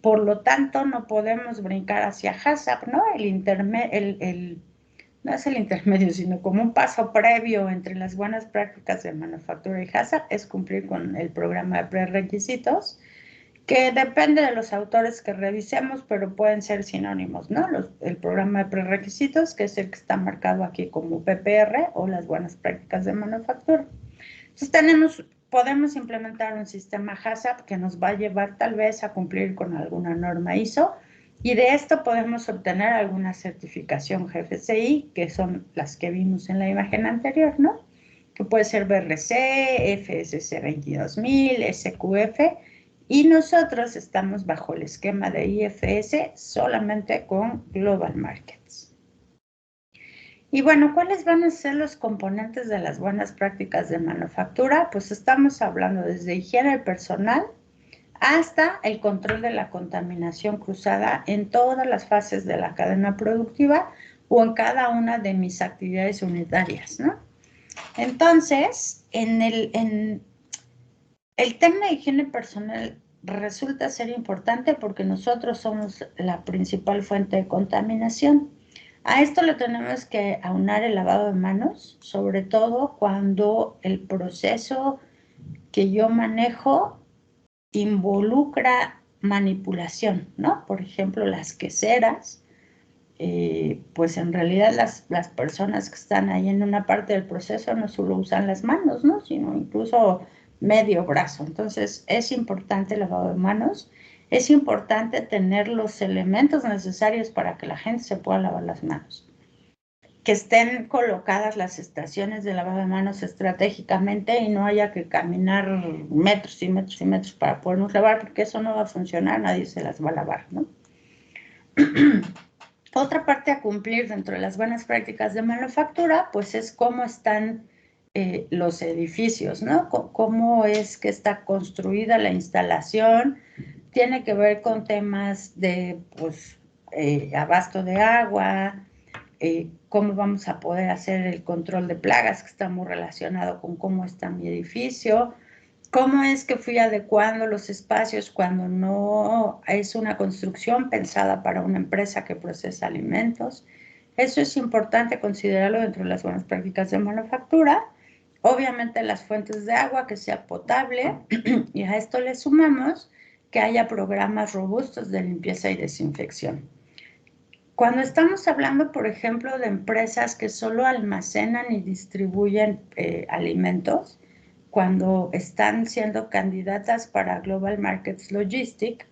Por lo tanto, no podemos brincar hacia HACCP, ¿no? No es el intermedio, sino como un paso previo entre las buenas prácticas de manufactura y HACCP, es cumplir con el programa de prerequisitos, que depende de los autores que revisemos, pero pueden ser sinónimos, ¿no? El programa de prerequisitos, que es el que está marcado aquí como PPR o las buenas prácticas de manufactura. Entonces podemos implementar un sistema HACCP que nos va a llevar tal vez a cumplir con alguna norma ISO, y de esto podemos obtener alguna certificación GFCI, que son las que vimos en la imagen anterior, ¿no? Que puede ser BRC, FSC 22000, SQF, y nosotros estamos bajo el esquema de IFS solamente con Global Markets. Y bueno, ¿cuáles van a ser los componentes de las buenas prácticas de manufactura? Pues estamos hablando desde higiene personal hasta el control de la contaminación cruzada en todas las fases de la cadena productiva o en cada una de mis actividades unitarias, ¿no? Entonces, el tema de higiene personal resulta ser importante porque nosotros somos la principal fuente de contaminación. A esto le tenemos que aunar el lavado de manos, sobre todo cuando el proceso que yo manejo involucra manipulación, ¿no? Por ejemplo, las queseras, pues en realidad las personas que están ahí en una parte del proceso no solo usan las manos, ¿no? Sino incluso medio brazo. Entonces, es importante el lavado de manos. Es importante tener los elementos necesarios para que la gente se pueda lavar las manos. Que estén colocadas las estaciones de lavado de manos estratégicamente y no haya que caminar metros y metros y metros para podernos lavar, porque eso no va a funcionar, nadie se las va a lavar, ¿no? Otra parte a cumplir dentro de las buenas prácticas de manufactura, pues es cómo están los edificios, ¿no? Cómo es que está construida la instalación. Tiene que ver con temas de, pues, abasto de agua, cómo vamos a poder hacer el control de plagas, que está muy relacionado con cómo está mi edificio, cómo es que fui adecuando los espacios cuando no es una construcción pensada para una empresa que procesa alimentos. Eso es importante considerarlo dentro de las buenas prácticas de manufactura. Obviamente las fuentes de agua, que sea potable, y a esto le sumamos que haya programas robustos de limpieza y desinfección. Cuando estamos hablando, por ejemplo, de empresas que solo almacenan y distribuyen alimentos, cuando están siendo candidatas para Global Markets Logistics,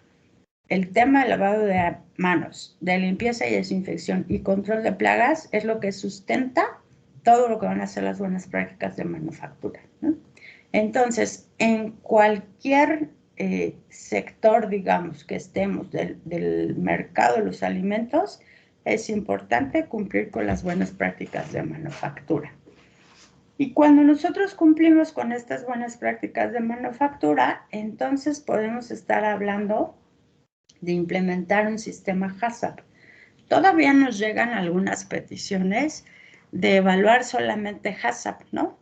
el tema de lavado de manos, de limpieza y desinfección y control de plagas es lo que sustenta todo lo que van a ser las buenas prácticas de manufactura, ¿no? Entonces, en cualquier sector, digamos, que estemos del mercado de los alimentos, es importante cumplir con las buenas prácticas de manufactura. Y cuando nosotros cumplimos con estas buenas prácticas de manufactura, entonces podemos estar hablando de implementar un sistema HACCP. Todavía nos llegan algunas peticiones de evaluar solamente HACCP, ¿no?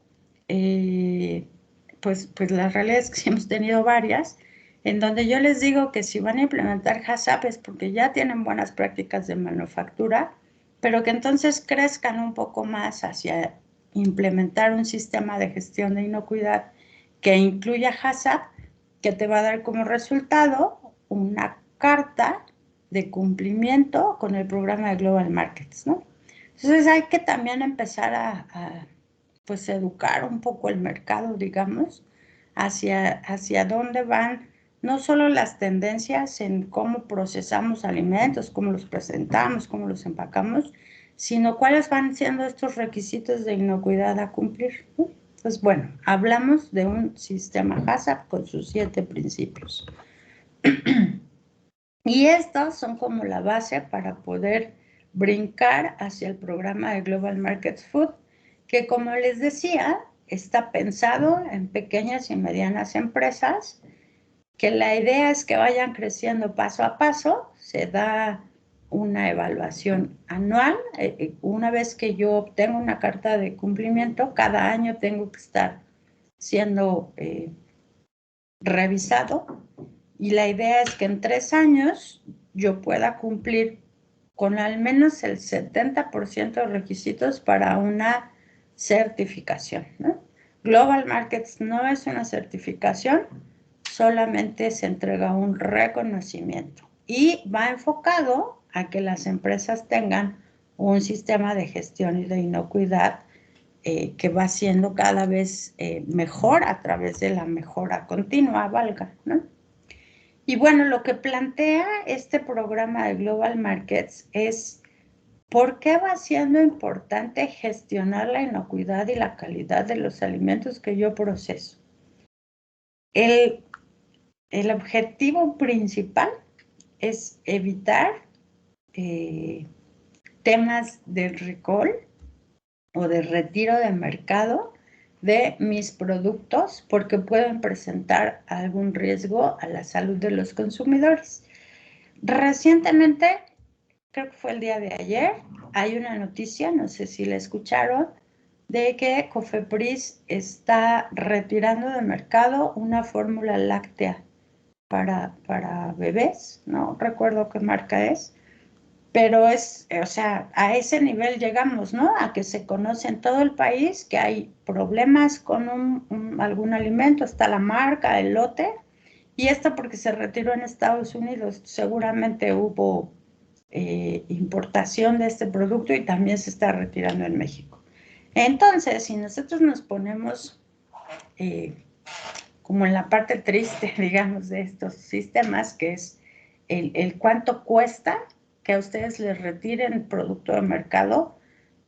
Pues la realidad es que sí hemos tenido varias, en donde yo les digo que si van a implementar HACCP es porque ya tienen buenas prácticas de manufactura, pero que entonces crezcan un poco más hacia implementar un sistema de gestión de inocuidad que incluya HACCP, que te va a dar como resultado una carta de cumplimiento con el programa de Global Markets, ¿no? Entonces hay que también empezar a pues educar un poco el mercado, digamos, hacia dónde van no solo las tendencias en cómo procesamos alimentos, cómo los presentamos, cómo los empacamos, sino cuáles van siendo estos requisitos de inocuidad a cumplir, ¿no? Pues bueno, hablamos de un sistema HACCP con sus 7 principios. Y estos son como la base para poder brincar hacia el programa de Global Markets Food, que como les decía, está pensado en pequeñas y medianas empresas, que la idea es que vayan creciendo paso a paso, se da una evaluación anual. Una vez que yo obtengo una carta de cumplimiento, cada año tengo que estar siendo revisado, y la idea es que en 3 años yo pueda cumplir con al menos el 70% de requisitos para una certificación, ¿no? Global Markets no es una certificación, solamente se entrega un reconocimiento y va enfocado a que las empresas tengan un sistema de gestión y de inocuidad que va siendo cada vez mejor a través de la mejora continua, valga, ¿no? Y bueno, lo que plantea este programa de Global Markets es ¿por qué va siendo importante gestionar la inocuidad y la calidad de los alimentos que yo proceso? El objetivo principal es evitar temas de recall o de retiro de mercado de mis productos porque pueden presentar algún riesgo a la salud de los consumidores. Recientemente, creo que fue el día de ayer, hay una noticia, no sé si la escucharon, de que Cofepris está retirando de mercado una fórmula láctea para bebés, no recuerdo qué marca es, pero es, o sea, a ese nivel llegamos, ¿no? A que se conoce en todo el país que hay problemas con algún alimento, está la marca, el lote, y esto porque se retiró en Estados Unidos, seguramente hubo importación de este producto y también se está retirando en México. Entonces, si nosotros nos ponemos como en la parte triste, digamos, de estos sistemas, que es el cuánto cuesta que a ustedes les retiren producto de mercado,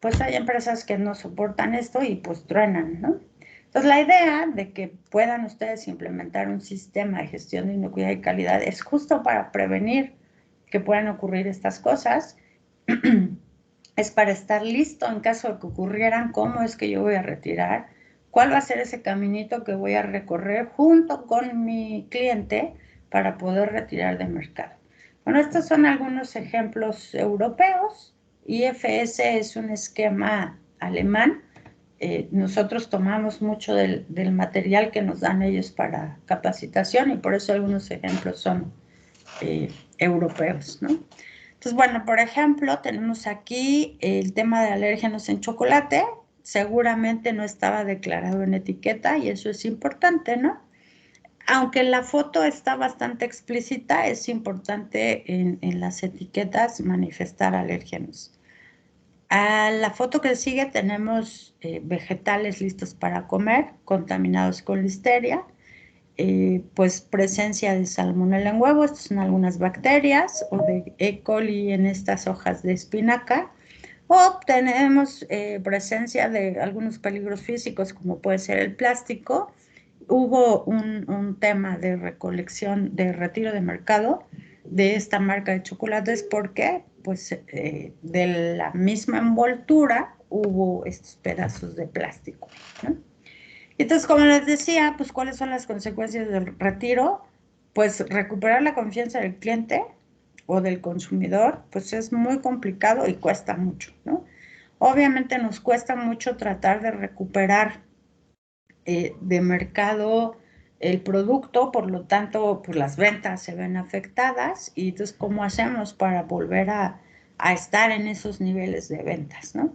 pues hay empresas que no soportan esto y pues truenan, ¿no? Entonces, la idea de que puedan ustedes implementar un sistema de gestión de inocuidad y calidad es justo para prevenir que puedan ocurrir estas cosas, es para estar listo en caso de que ocurrieran, cómo es que yo voy a retirar, cuál va a ser ese caminito que voy a recorrer junto con mi cliente para poder retirar de mercado. Bueno, estos son algunos ejemplos europeos. IFS es un esquema alemán. Nosotros tomamos mucho del material que nos dan ellos para capacitación y por eso algunos ejemplos son europeos, ¿no? Entonces, bueno, por ejemplo, tenemos aquí el tema de alérgenos en chocolate. Seguramente no estaba declarado en etiqueta y eso es importante, ¿no? Aunque la foto está bastante explícita, es importante en las etiquetas manifestar alérgenos. A la foto que sigue tenemos vegetales listos para comer, contaminados con listeria. Pues presencia de salmonela en huevo, estas son algunas bacterias, o de E. coli en estas hojas de espinaca, o tenemos presencia de algunos peligros físicos como puede ser el plástico. Hubo un tema de recolección, de retiro de mercado de esta marca de chocolates porque pues de la misma envoltura hubo estos pedazos de plástico, ¿no? Entonces, como les decía, pues, ¿cuáles son las consecuencias del retiro? Pues recuperar la confianza del cliente o del consumidor, pues es muy complicado y cuesta mucho, ¿no? Obviamente nos cuesta mucho tratar de recuperar de mercado el producto, por lo tanto, pues las ventas se ven afectadas y entonces, ¿cómo hacemos para volver a estar en esos niveles de ventas, ¿no?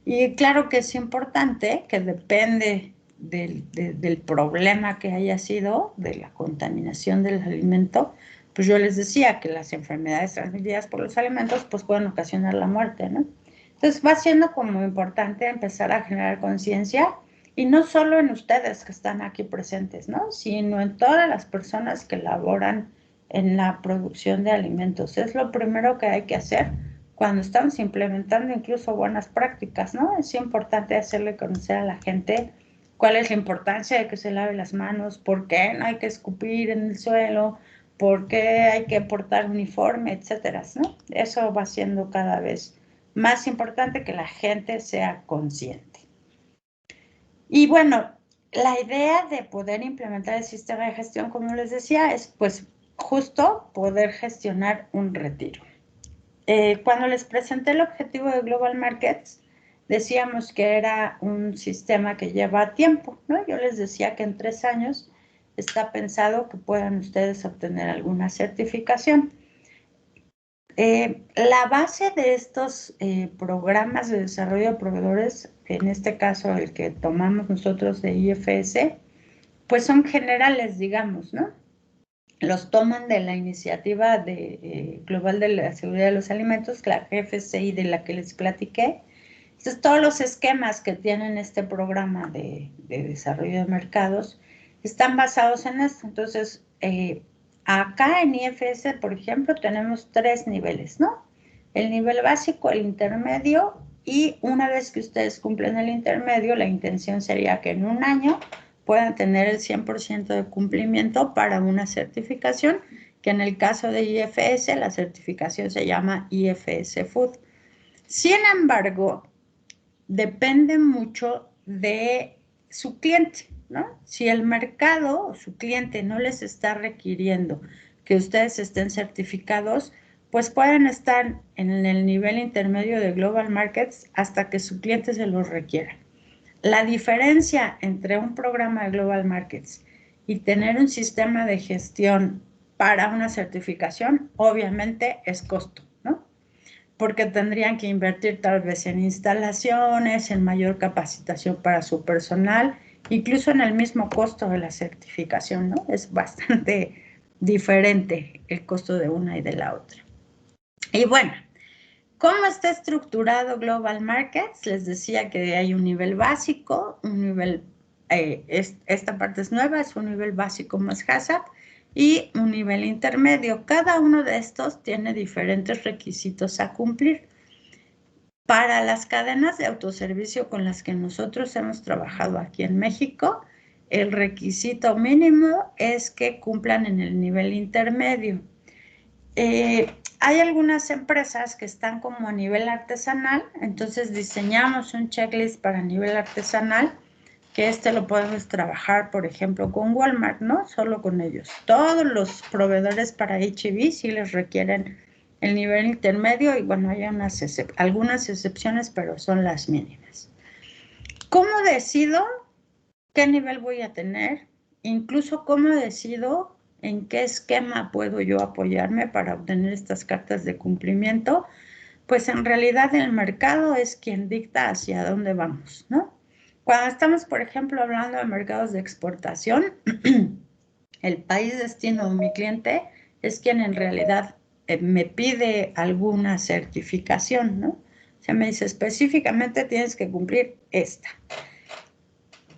Y claro que es importante que depende del problema que haya sido, de la contaminación del alimento, pues yo les decía que las enfermedades transmitidas por los alimentos pues pueden ocasionar la muerte, ¿no? Entonces va siendo como importante empezar a generar conciencia y no solo en ustedes que están aquí presentes, ¿no? Sino en todas las personas que laboran en la producción de alimentos. Es lo primero que hay que hacer cuando estamos implementando incluso buenas prácticas, ¿no? Es importante hacerle conocer a la gente cuál es la importancia de que se lave las manos, por qué no hay que escupir en el suelo, por qué hay que portar uniforme, etcétera, ¿no? Eso va siendo cada vez más importante que la gente sea consciente. Y bueno, la idea de poder implementar el sistema de gestión, como les decía, es pues justo poder gestionar un retiro. Cuando les presenté el objetivo de Global Markets, decíamos que era un sistema que lleva tiempo, ¿no? Yo les decía que en 3 años está pensado que puedan ustedes obtener alguna certificación. La base de estos programas de desarrollo de proveedores, en este caso el que tomamos nosotros de IFS, pues son generales, digamos, ¿no? Los toman de la iniciativa global de la seguridad de los alimentos, la GFCI de la que les platiqué. Entonces, todos los esquemas que tienen este programa de desarrollo de mercados están basados en esto. Entonces, acá en IFS, por ejemplo, tenemos 3 niveles, ¿no? El nivel básico, el intermedio, y una vez que ustedes cumplen el intermedio, la intención sería que en un año puedan tener el 100% de cumplimiento para una certificación, que en el caso de IFS, la certificación se llama IFS Food. Sin embargo, depende mucho de su cliente, ¿no? Si el mercado o su cliente no les está requiriendo que ustedes estén certificados, pues pueden estar en el nivel intermedio de Global Markets hasta que su cliente se los requiera. La diferencia entre un programa de Global Markets y tener un sistema de gestión para una certificación, obviamente, es costo, ¿no? Porque tendrían que invertir tal vez en instalaciones, en mayor capacitación para su personal, incluso en el mismo costo de la certificación, ¿no? Es bastante diferente el costo de una y de la otra. Y bueno, ¿cómo está estructurado Global Markets? Les decía que hay un nivel básico, un nivel, esta parte es nueva, es un nivel básico más HACCP, y un nivel intermedio. Cada uno de estos tiene diferentes requisitos a cumplir. Para las cadenas de autoservicio con las que nosotros hemos trabajado aquí en México, el requisito mínimo es que cumplan en el nivel intermedio. Hay algunas empresas que están como a nivel artesanal, entonces diseñamos un checklist para nivel artesanal, que lo podemos trabajar, por ejemplo, con Walmart, ¿no? Solo con ellos. Todos los proveedores para H&B sí les requieren el nivel intermedio y bueno, hay algunas excepciones, pero son las mínimas. ¿Cómo decido qué nivel voy a tener? Incluso cómo decido en qué esquema puedo yo apoyarme para obtener estas cartas de cumplimiento. Pues en realidad el mercado es quien dicta hacia dónde vamos, ¿no? Cuando estamos, por ejemplo, hablando de mercados de exportación, el país destino de mi cliente es quien en realidad me pide alguna certificación, ¿no? O sea, me dice específicamente tienes que cumplir esta.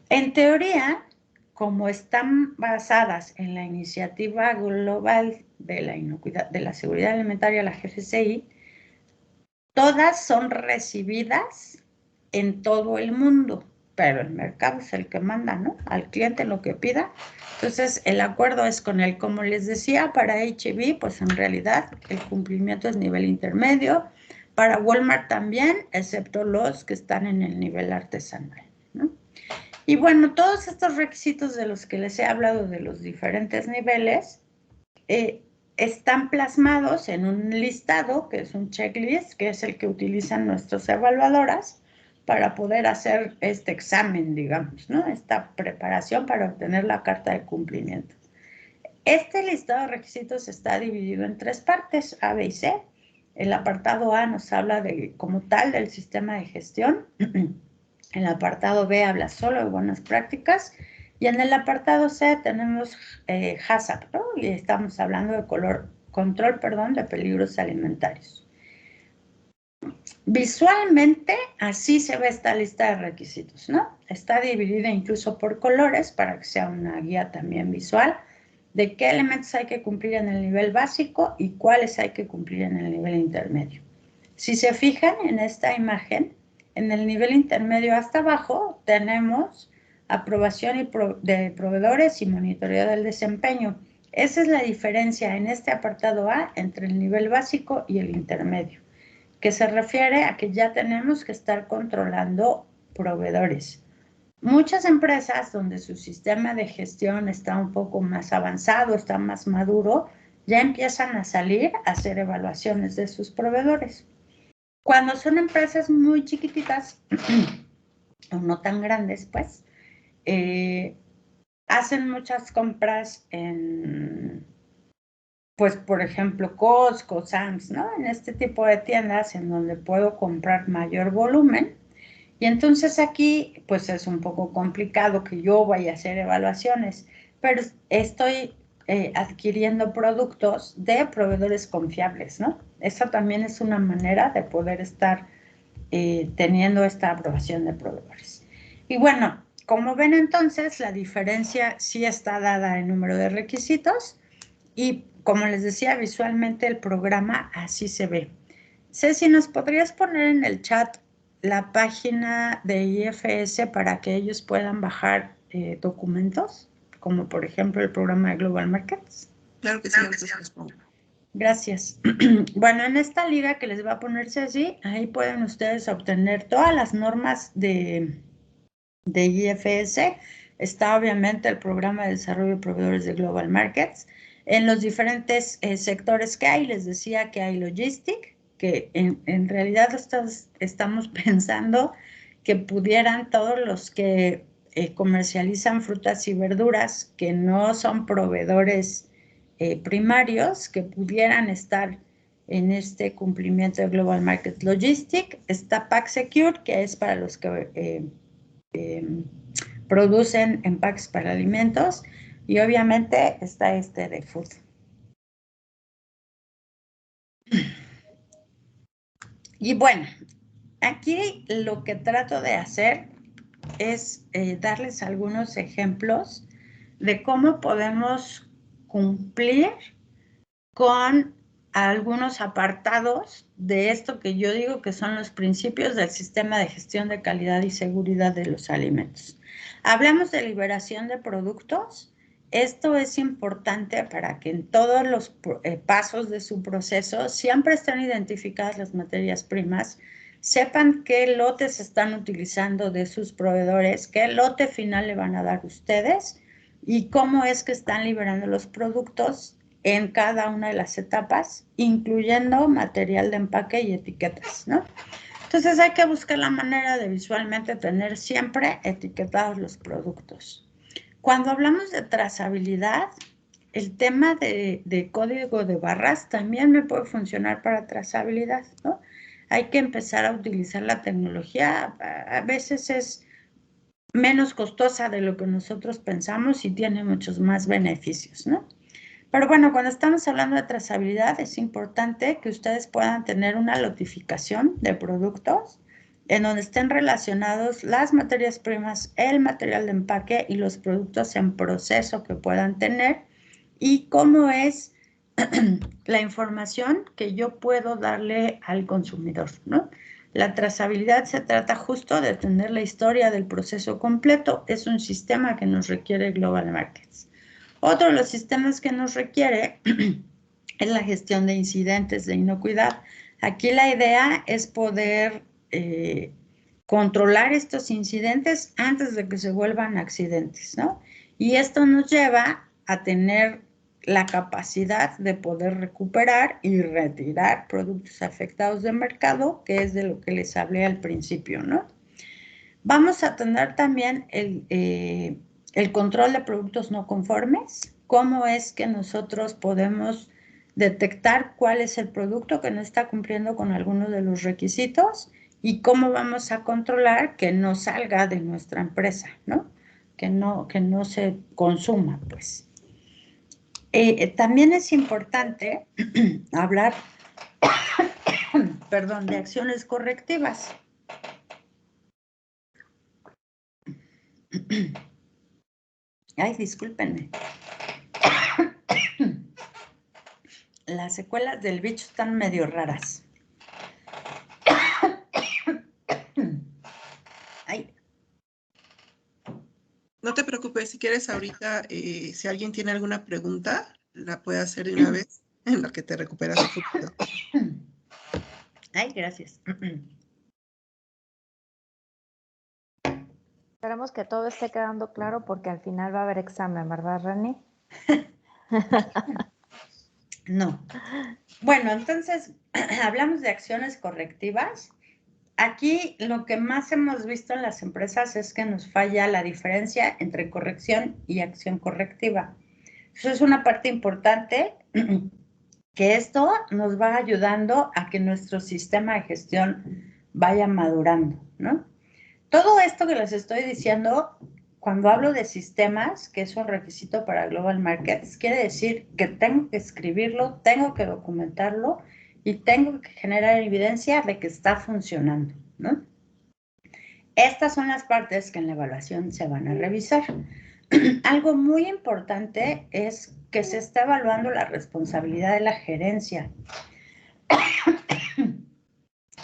En teoría, como están basadas en la iniciativa global de la seguridad alimentaria, la GFCI, todas son recibidas en todo el mundo, pero el mercado es el que manda, ¿no? Al cliente lo que pida. Entonces, el acuerdo es con él. Como les decía, para H&B, pues en realidad el cumplimiento es nivel intermedio. Para Walmart también, excepto los que están en el nivel artesanal, ¿no? Y bueno, todos estos requisitos de los que les he hablado de los diferentes niveles, están plasmados en un listado, que es un checklist, que es el que utilizan nuestras evaluadoras para poder hacer este examen, digamos, ¿no? Esta preparación para obtener la carta de cumplimiento. Este listado de requisitos está dividido en 3 partes, A, B y C. El apartado A nos habla como tal del sistema de gestión. El apartado B habla solo de buenas prácticas. Y en el apartado C tenemos HACCP, ¿no? Y estamos hablando de control de peligros alimentarios. Visualmente, así se ve esta lista de requisitos, ¿no? Está dividida incluso por colores para que sea una guía también visual de qué elementos hay que cumplir en el nivel básico y cuáles hay que cumplir en el nivel intermedio. Si se fijan en esta imagen, en el nivel intermedio hasta abajo tenemos aprobación de proveedores y monitoreo del desempeño. Esa es la diferencia en este apartado A entre el nivel básico y el intermedio, que se refiere a que ya tenemos que estar controlando proveedores. Muchas empresas donde su sistema de gestión está un poco más avanzado, está más maduro, ya empiezan a salir a hacer evaluaciones de sus proveedores. Cuando son empresas muy chiquititas o no tan grandes, pues, hacen muchas compras en, pues, por ejemplo, Costco, Sam's, ¿no? En este tipo de tiendas en donde puedo comprar mayor volumen. Y entonces aquí, pues, es un poco complicado que yo vaya a hacer evaluaciones, pero estoy adquiriendo productos de proveedores confiables, ¿no? Esa también es una manera de poder estar teniendo esta aprobación de proveedores. Y bueno, como ven entonces, la diferencia sí está dada en número de requisitos y como les decía, visualmente el programa así se ve. Ceci, ¿nos podrías poner en el chat la página de IFS para que ellos puedan bajar documentos, como por ejemplo el programa de Global Markets? Claro que sí, ahorita se los pongo. Gracias. Bueno, en esta liga que les va a poner Ceci, ahí pueden ustedes obtener todas las normas de IFS. Está obviamente el programa de desarrollo de proveedores de Global Markets. En los diferentes sectores que hay, les decía que hay Logistic, que en realidad estamos pensando que pudieran todos los que comercializan frutas y verduras, que no son proveedores primarios, que pudieran estar en este cumplimiento de Global Market Logistic. Está PackSecure, que es para los que producen empaques para alimentos, y obviamente está este de food. Y bueno, aquí lo que trato de hacer es darles algunos ejemplos de cómo podemos cumplir con algunos apartados de esto que yo digo que son los principios del sistema de gestión de calidad y seguridad de los alimentos. Hablamos de liberación de productos. Esto es importante para que en todos los pasos de su proceso siempre estén identificadas las materias primas, sepan qué lotes están utilizando de sus proveedores, qué lote final le van a dar ustedes y cómo es que están liberando los productos en cada una de las etapas, incluyendo material de empaque y etiquetas, ¿no? Entonces hay que buscar la manera de visualmente tener siempre etiquetados los productos. Cuando hablamos de trazabilidad, el tema de código de barras también me puede funcionar para trazabilidad, ¿no? Hay que empezar a utilizar la tecnología. A veces es menos costosa de lo que nosotros pensamos y tiene muchos más beneficios, ¿no? Pero bueno, cuando estamos hablando de trazabilidad, es importante que ustedes puedan tener una lotificación de productos en donde estén relacionados las materias primas, el material de empaque y los productos en proceso que puedan tener y cómo es la información que yo puedo darle al consumidor, ¿no? La trazabilidad se trata justo de tener la historia del proceso completo. Es un sistema que nos requiere Global Markets. Otro de los sistemas que nos requiere es la gestión de incidentes de inocuidad. Aquí la idea es poder controlar estos incidentes antes de que se vuelvan accidentes, ¿no? Y esto nos lleva a tener la capacidad de poder recuperar y retirar productos afectados de mercado, que es de lo que les hablé al principio, ¿no? Vamos a tener también el control de productos no conformes, cómo es que nosotros podemos detectar cuál es el producto que no está cumpliendo con algunos de los requisitos y cómo vamos a controlar que no salga de nuestra empresa, ¿no? Que no se consuma, pues. También es importante hablar, perdón, de acciones correctivas. Ay, discúlpenme. Las secuelas del bicho están medio raras. Ay. No te preocupes, si quieres ahorita, si alguien tiene alguna pregunta, la puede hacer de una vez en lo que te recuperas un poquito. Ay, gracias. Esperemos que todo esté quedando claro porque al final va a haber examen, ¿verdad, Rani? No. Bueno, entonces, hablamos de acciones correctivas. Aquí lo que más hemos visto en las empresas es que nos falla la diferencia entre corrección y acción correctiva. Eso es una parte importante, que esto nos va ayudando a que nuestro sistema de gestión vaya madurando, ¿no? Todo esto que les estoy diciendo, cuando hablo de sistemas, que es un requisito para Global Markets, quiere decir que tengo que escribirlo, tengo que documentarlo y tengo que generar evidencia de que está funcionando, ¿no? Estas son las partes que en la evaluación se van a revisar. Algo muy importante es que se está evaluando la responsabilidad de la gerencia.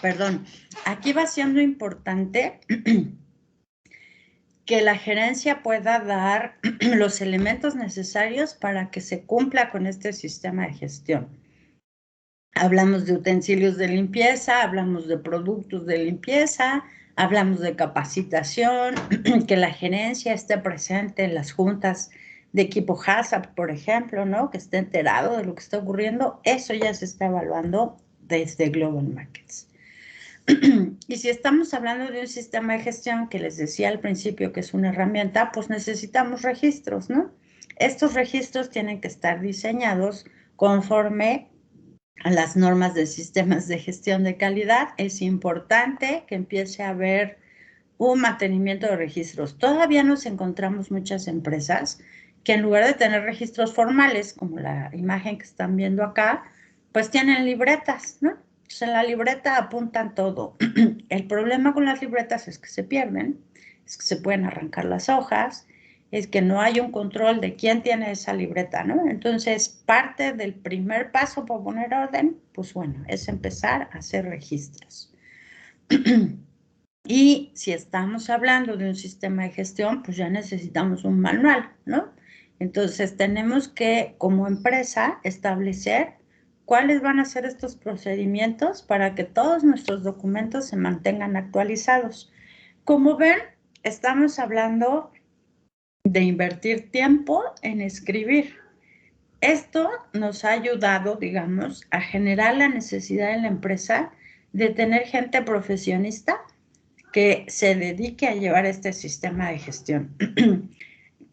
Perdón, aquí va siendo importante que la gerencia pueda dar los elementos necesarios para que se cumpla con este sistema de gestión. Hablamos de utensilios de limpieza, hablamos de productos de limpieza, hablamos de capacitación, que la gerencia esté presente en las juntas de equipo HACCP, por ejemplo, ¿no? Que esté enterado de lo que está ocurriendo. Eso ya se está evaluando desde Global Markets. Y si estamos hablando de un sistema de gestión que les decía al principio que es una herramienta, pues necesitamos registros, ¿no? Estos registros tienen que estar diseñados conforme a las normas de sistemas de gestión de calidad. Es importante que empiece a haber un mantenimiento de registros. Todavía nos encontramos muchas empresas que en lugar de tener registros formales, como la imagen que están viendo acá, pues tienen libretas, ¿no? Entonces en la libreta apuntan todo. El problema con las libretas es que se pierden, es que se pueden arrancar las hojas, es que no hay un control de quién tiene esa libreta, ¿no? Entonces, parte del primer paso para poner orden, pues bueno, es empezar a hacer registros. Y si estamos hablando de un sistema de gestión, pues ya necesitamos un manual, ¿no? Entonces, tenemos que, como empresa, establecer cuáles van a ser estos procedimientos para que todos nuestros documentos se mantengan actualizados. Como ven, estamos hablando de invertir tiempo en escribir. Esto nos ha ayudado, digamos, a generar la necesidad en la empresa de tener gente profesionista que se dedique a llevar este sistema de gestión.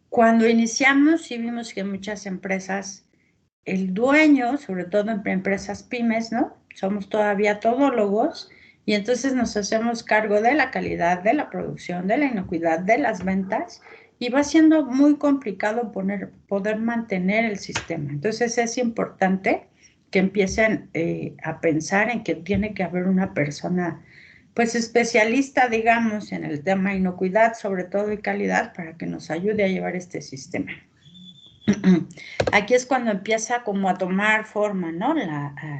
Cuando iniciamos, sí vimos que muchas empresas, el dueño, sobre todo en empresas pymes, ¿no? Somos todavía todólogos y entonces nos hacemos cargo de la calidad, de la producción, de la inocuidad, de las ventas y va siendo muy complicado poder mantener el sistema. Entonces es importante que empiecen a pensar en que tiene que haber una persona pues especialista, digamos, en el tema inocuidad, sobre todo y calidad, para que nos ayude a llevar este sistema. Aquí es cuando empieza como a tomar forma, ¿no?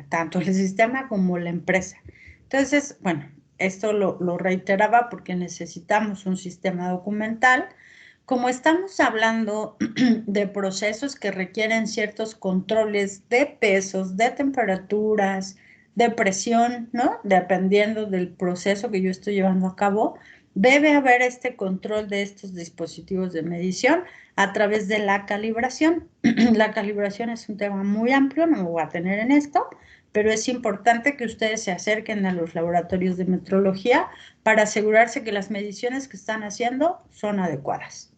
Tanto el sistema como la empresa. Entonces, bueno, esto lo reiteraba porque necesitamos un sistema documental. Como estamos hablando de procesos que requieren ciertos controles de pesos, de temperaturas, de presión, ¿no? Dependiendo del proceso que yo estoy llevando a cabo, debe haber este control de estos dispositivos de medición a través de la calibración. La calibración es un tema muy amplio, no me voy a tener en esto, pero es importante que ustedes se acerquen a los laboratorios de metrología para asegurarse que las mediciones que están haciendo son adecuadas.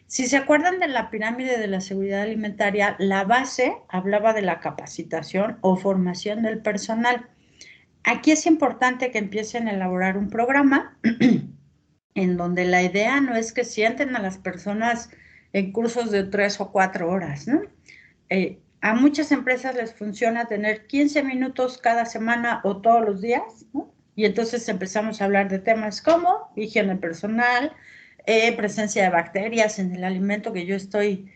Si se acuerdan de la pirámide de la seguridad alimentaria, la base hablaba de la capacitación o formación del personal. Aquí es importante que empiecen a elaborar un programa en donde la idea no es que sienten a las personas en cursos de 3 o 4 horas, ¿no? A muchas empresas les funciona tener 15 minutos cada semana o todos los días, ¿no? Y entonces empezamos a hablar de temas como higiene personal, presencia de bacterias en el alimento que yo estoy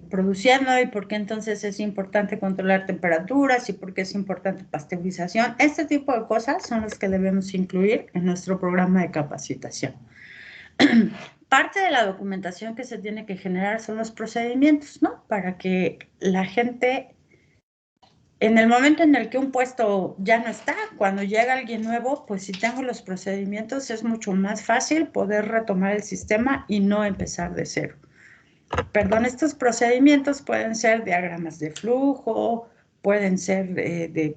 produciendo y por qué entonces es importante controlar temperaturas y por qué es importante pasteurización. Este tipo de cosas son las que debemos incluir en nuestro programa de capacitación. Parte de la documentación que se tiene que generar son los procedimientos, ¿no? Para que la gente, en el momento en el que un puesto ya no está, cuando llega alguien nuevo, pues si tengo los procedimientos es mucho más fácil poder retomar el sistema y no empezar de cero. Perdón, estos procedimientos pueden ser diagramas de flujo, pueden ser de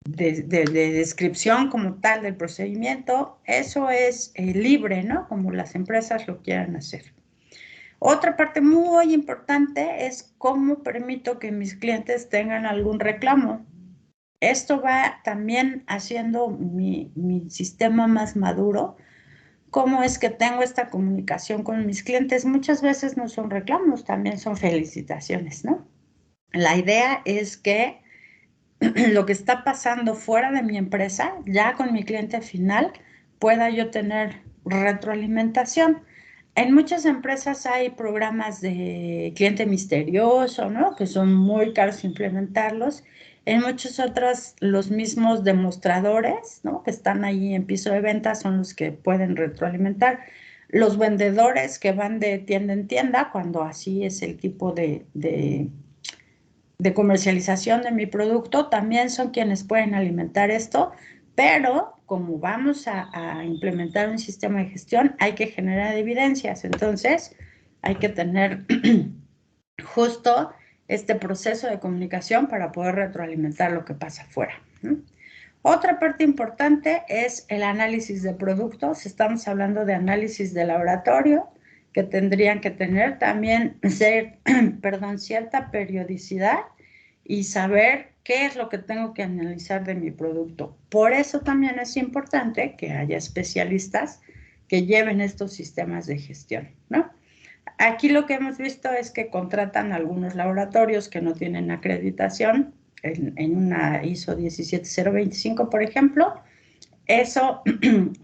descripción como tal del procedimiento. Eso es libre, ¿no? Como las empresas lo quieran hacer. Otra parte muy importante es cómo permito que mis clientes tengan algún reclamo. Esto va también haciendo mi sistema más maduro. ¿Cómo es que tengo esta comunicación con mis clientes? Muchas veces no son reclamos, también son felicitaciones, ¿no? La idea es que lo que está pasando fuera de mi empresa, ya con mi cliente final, pueda yo tener retroalimentación. En muchas empresas hay programas de cliente misterioso, ¿no? Que son muy caros implementarlos. En muchas otras, los mismos demostradores, ¿no? Que están ahí en piso de ventas son los que pueden retroalimentar. Los vendedores que van de tienda en tienda, cuando así es el tipo de comercialización de mi producto, también son quienes pueden alimentar esto, pero como vamos a implementar un sistema de gestión, hay que generar evidencias. Entonces, hay que tener justo este proceso de comunicación para poder retroalimentar lo que pasa afuera. Otra parte importante es el análisis de productos. Estamos hablando de análisis de laboratorio, que tendrían que tener también cierta periodicidad y saber qué es lo que tengo que analizar de mi producto. Por eso también es importante que haya especialistas que lleven estos sistemas de gestión, ¿no? Aquí lo que hemos visto es que contratan algunos laboratorios que no tienen acreditación en una ISO 17025, por ejemplo. Eso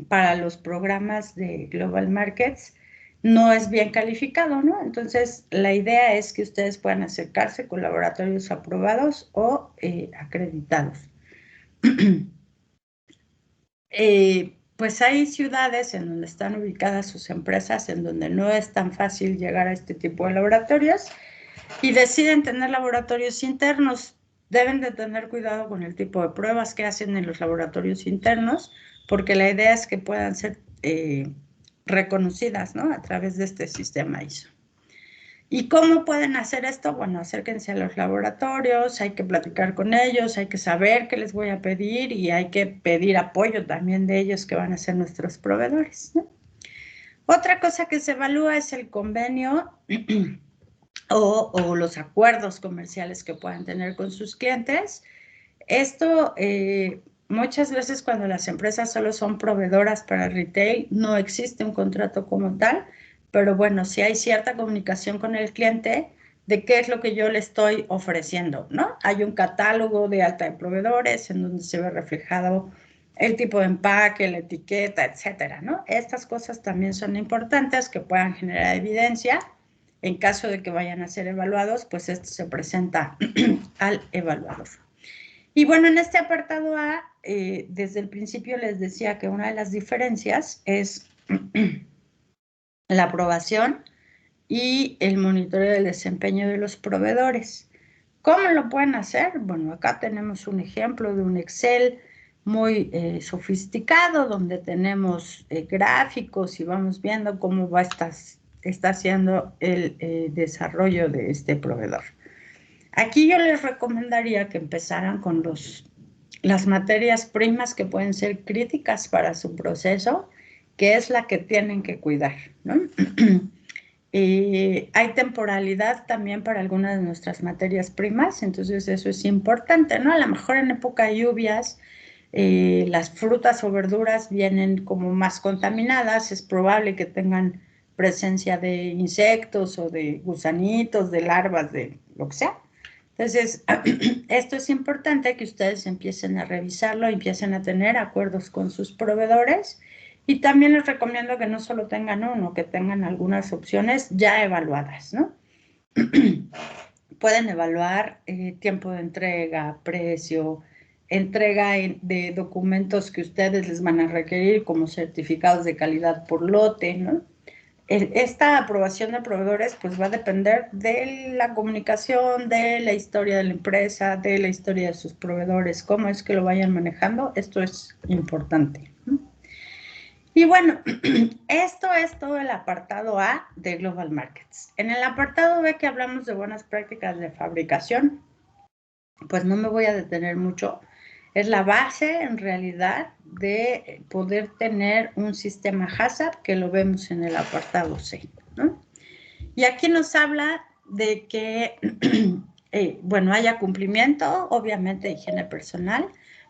para los programas de Global Markets no es bien calificado, ¿no? Entonces, la idea es que ustedes puedan acercarse con laboratorios aprobados o acreditados. Pues hay ciudades en donde están ubicadas sus empresas, en donde no es tan fácil llegar a este tipo de laboratorios y deciden tener laboratorios internos. Deben de tener cuidado con el tipo de pruebas que hacen en los laboratorios internos, porque la idea es que puedan ser reconocidas, ¿no? A través de este sistema ISO. ¿Y cómo pueden hacer esto? Bueno, acérquense a los laboratorios, hay que platicar con ellos, hay que saber qué les voy a pedir y hay que pedir apoyo también de ellos que van a ser nuestros proveedores, ¿no? Otra cosa que se evalúa es el convenio o los acuerdos comerciales que puedan tener con sus clientes. Esto muchas veces cuando las empresas solo son proveedoras para retail, no existe un contrato como tal, pero bueno, sí hay cierta comunicación con el cliente de qué es lo que yo le estoy ofreciendo, ¿no? Hay un catálogo de alta de proveedores en donde se ve reflejado el tipo de empaque, la etiqueta, etcétera, ¿no? Estas cosas también son importantes que puedan generar evidencia. En caso de que vayan a ser evaluados, pues esto se presenta al evaluador. Y bueno, en este apartado A, desde el principio les decía que una de las diferencias es la aprobación y el monitoreo del desempeño de los proveedores. ¿Cómo lo pueden hacer? Bueno, acá tenemos un ejemplo de un Excel muy sofisticado, donde tenemos gráficos y vamos viendo cómo está haciendo el desarrollo de este proveedor. Aquí yo les recomendaría que empezaran con las materias primas que pueden ser críticas para su proceso, que es la que tienen que cuidar, ¿no? Hay temporalidad también para algunas de nuestras materias primas, entonces eso es importante, ¿no? A lo mejor en época de lluvias, las frutas o verduras vienen como más contaminadas, es probable que tengan presencia de insectos o de gusanitos, de larvas, de lo que sea. Entonces, esto es importante que ustedes empiecen a revisarlo, empiecen a tener acuerdos con sus proveedores y también les recomiendo que no solo tengan uno, que tengan algunas opciones ya evaluadas, ¿no? Pueden evaluar tiempo de entrega, precio, entrega de documentos que ustedes les van a requerir como certificados de calidad por lote, ¿no? Esta aprobación de proveedores pues va a depender de la comunicación, de la historia de la empresa, de la historia de sus proveedores, cómo es que lo vayan manejando. Esto es importante. Y bueno, esto es todo el apartado A de Global Markets. En el apartado B que hablamos de buenas prácticas de fabricación, pues no me voy a detener mucho. Es la base, en realidad, de poder tener un sistema HACCP, que lo vemos en el apartado C, ¿no? Y aquí nos habla de que, bueno, haya cumplimiento, obviamente, de higiene personal,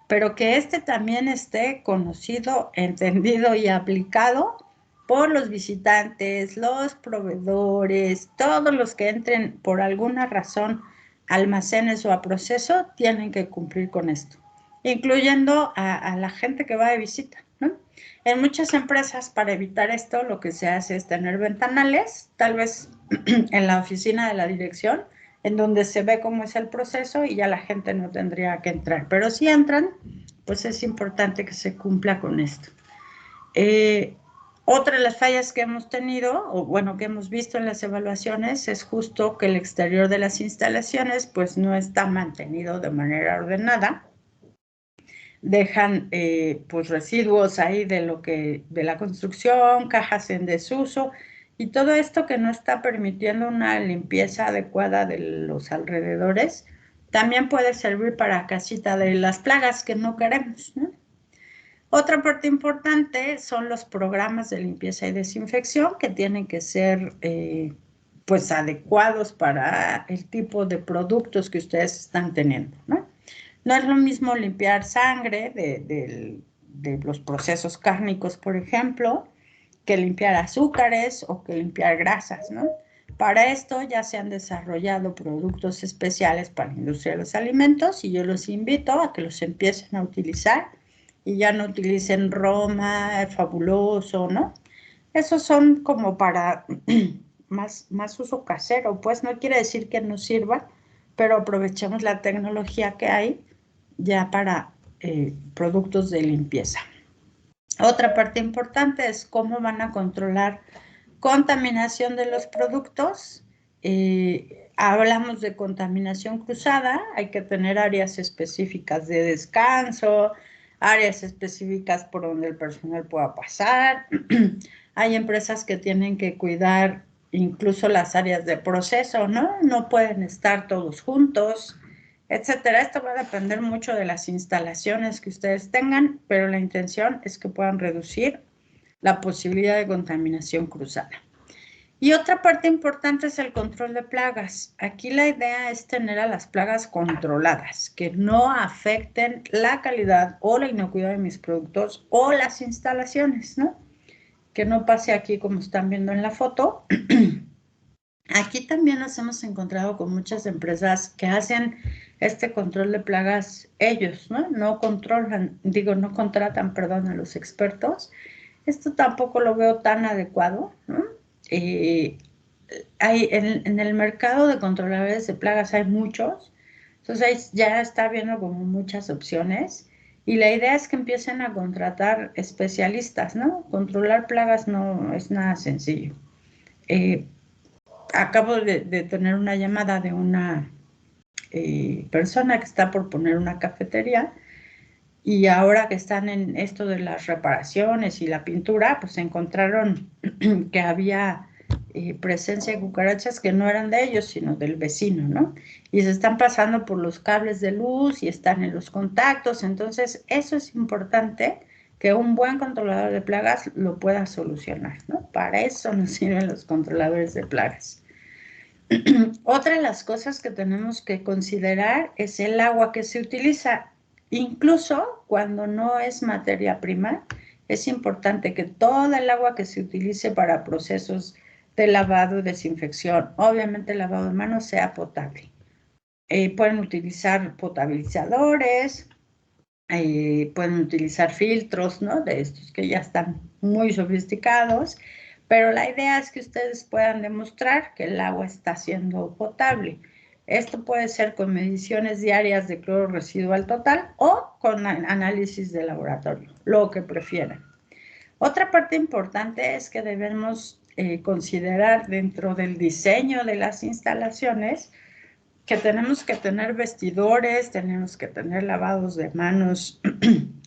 pero que este también esté conocido, entendido y aplicado por los visitantes, los proveedores, todos los que entren por alguna razón almacenes o a proceso tienen que cumplir con esto, incluyendo a la gente que va de visita, ¿no? En muchas empresas, para evitar esto, lo que se hace es tener ventanales, tal vez en la oficina de la dirección, en donde se ve cómo es el proceso y ya la gente no tendría que entrar. Pero si entran, pues es importante que se cumpla con esto. Otra de las fallas que hemos tenido, o bueno, que hemos visto en las evaluaciones, es justo que el exterior de las instalaciones pues no está mantenido de manera ordenada. Dejan pues residuos ahí de la construcción, cajas en desuso, y todo esto que no está permitiendo una limpieza adecuada de los alrededores, también puede servir para casita de las plagas que no queremos, ¿no? Otra parte importante son los programas de limpieza y desinfección que tienen que ser pues adecuados para el tipo de productos que ustedes están teniendo, ¿no? No es lo mismo limpiar sangre de los procesos cárnicos, por ejemplo, que limpiar azúcares o que limpiar grasas, ¿no? Para esto ya se han desarrollado productos especiales para la industria de los alimentos y yo los invito a que los empiecen a utilizar y ya no utilicen Roma, Fabuloso, ¿no? Esos son como para más uso casero, pues no quiere decir que no sirva, pero aprovechemos la tecnología que hay ya para productos de limpieza. Otra parte importante es cómo van a controlar contaminación de los productos. Hablamos de contaminación cruzada, hay que tener áreas específicas de descanso, áreas específicas por donde el personal pueda pasar. Hay empresas que tienen que cuidar incluso las áreas de proceso, ¿no? No pueden estar todos juntos, etcétera. Esto va a depender mucho de las instalaciones que ustedes tengan, pero la intención es que puedan reducir la posibilidad de contaminación cruzada. Y otra parte importante es el control de plagas. Aquí la idea es tener a las plagas controladas, que no afecten la calidad o la inocuidad de mis productos o las instalaciones, ¿no? Que no pase aquí como están viendo en la foto. Aquí también nos hemos encontrado con muchas empresas que hacen este control de plagas ellos, ¿no? No contratan, perdón, a los expertos. Esto tampoco lo veo tan adecuado, ¿no? En el mercado de controladores de plagas hay muchos, entonces ya está viendo como muchas opciones y la idea es que empiecen a contratar especialistas, ¿no? Controlar plagas no es nada sencillo. Acabo de tener una llamada de una persona que está por poner una cafetería y ahora que están en esto de las reparaciones y la pintura, pues encontraron que había presencia de cucarachas que no eran de ellos, sino del vecino, ¿no? Y se están pasando por los cables de luz y están en los contactos. Entonces, eso es importante que un buen controlador de plagas lo pueda solucionar, ¿no? Para eso nos sirven los controladores de plagas. Otra de las cosas que tenemos que considerar es el agua que se utiliza. Incluso cuando no es materia prima, es importante que toda el agua que se utilice para procesos de lavado y desinfección, obviamente el lavado de manos, sea potable. Pueden utilizar potabilizadores, pueden utilizar filtros, ¿no? De estos que ya están muy sofisticados, pero la idea es que ustedes puedan demostrar que el agua está siendo potable. Esto puede ser con mediciones diarias de cloro residual total o con análisis de laboratorio, lo que prefieran. Otra parte importante es que debemos considerar dentro del diseño de las instalaciones que tenemos que tener vestidores, tenemos que tener lavados de manos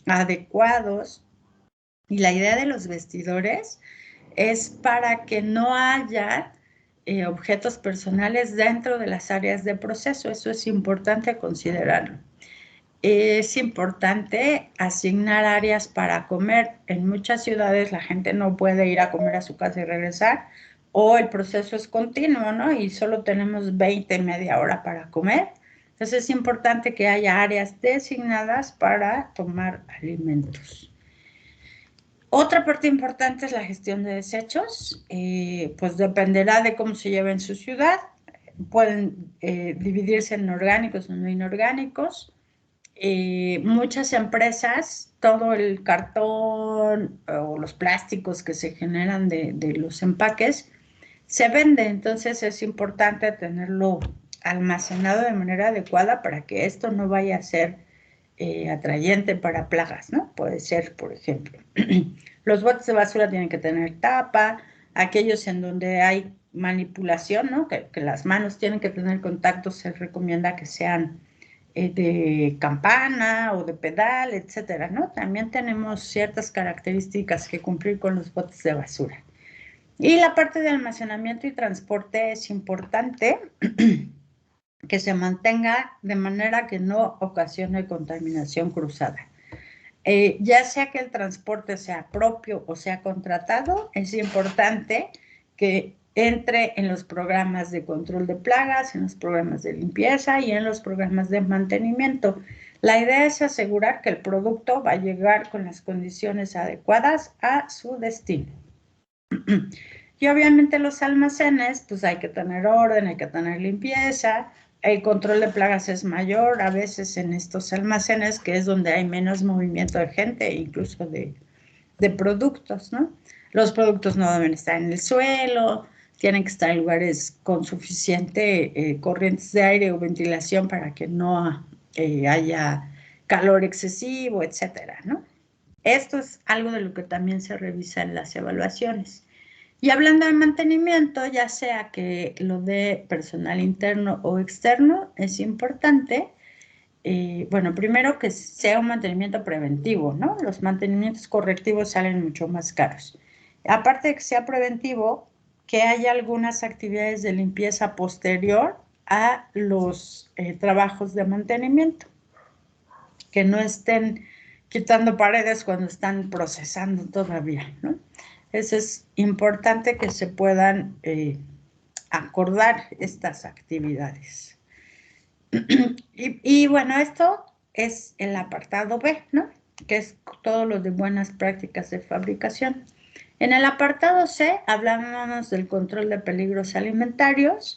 adecuados. Y la idea de los vestidores es para que no haya objetos personales dentro de las áreas de proceso. Eso es importante considerarlo. Es importante asignar áreas para comer. En muchas ciudades la gente no puede ir a comer a su casa y regresar, o el proceso es continuo, ¿no? Y solo tenemos media hora para comer. Entonces es importante que haya áreas designadas para tomar alimentos. Otra parte importante es la gestión de desechos, pues dependerá de cómo se lleve en su ciudad. pueden dividirse en orgánicos o no inorgánicos. Muchas empresas, todo el cartón o los plásticos que se generan de los empaques, se vende. Entonces es importante tenerlo almacenado de manera adecuada para que esto no vaya a ser atrayente para plagas, ¿no? Puede ser, por ejemplo, los botes de basura tienen que tener tapa, aquellos en donde hay manipulación, ¿no? Que las manos tienen que tener contacto, se recomienda que sean de campana o de pedal, etcétera, ¿no? También tenemos ciertas características que cumplir con los botes de basura. Y la parte de almacenamiento y transporte es importante que se mantenga de manera que no ocasione contaminación cruzada. Ya sea que el transporte sea propio o sea contratado, es importante que entre en los programas de control de plagas, en los programas de limpieza y en los programas de mantenimiento. La idea es asegurar que el producto va a llegar con las condiciones adecuadas a su destino. Y obviamente los almacenes, pues hay que tener orden, hay que tener limpieza. El control de plagas es mayor a veces en estos almacenes, que es donde hay menos movimiento de gente, incluso de productos, ¿no? Los productos no deben estar en el suelo, tienen que estar en lugares con suficiente corrientes de aire o ventilación para que no haya calor excesivo, etcétera, ¿no? Esto es algo de lo que también se revisa en las evaluaciones. Y hablando de mantenimiento, ya sea que lo de personal interno o externo, es importante, bueno, primero que sea un mantenimiento preventivo, ¿no? Los mantenimientos correctivos salen mucho más caros. Aparte de que sea preventivo, que haya algunas actividades de limpieza posterior a los trabajos de mantenimiento, que no estén quitando paredes cuando están procesando todavía, ¿no? Eso es importante que se puedan acordar estas actividades. Y bueno, esto es el apartado B, ¿no? Que es todo lo de buenas prácticas de fabricación. En el apartado C hablábamos del control de peligros alimentarios.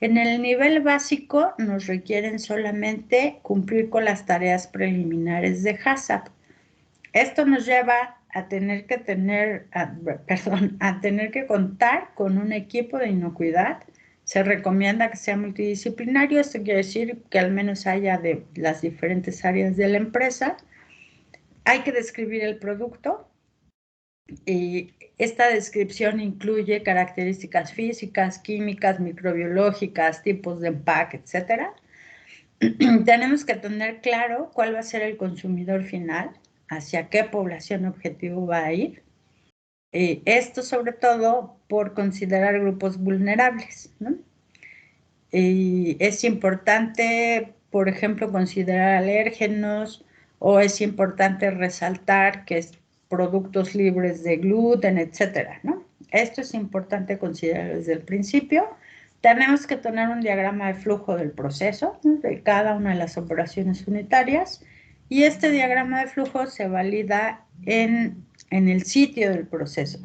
En el nivel básico nos requieren solamente cumplir con las tareas preliminares de HACCP. Esto nos lleva a tener que contar con un equipo de inocuidad. Se recomienda que sea multidisciplinario. Esto quiere decir que al menos haya de las diferentes áreas de la empresa. Hay que describir el producto. Y esta descripción incluye características físicas, químicas, microbiológicas, tipos de empaque, etcétera. Tenemos que tener claro cuál va a ser el consumidor final, hacia qué población objetivo va a ir. Esto sobre todo por considerar grupos vulnerables, ¿no? Es importante, por ejemplo, considerar alérgenos, o es importante resaltar que es productos libres de gluten, etcétera, ¿no? Esto es importante considerar desde el principio. Tenemos que tener un diagrama de flujo del proceso, ¿no? De cada una de las operaciones unitarias, y este diagrama de flujo se valida en el sitio del proceso.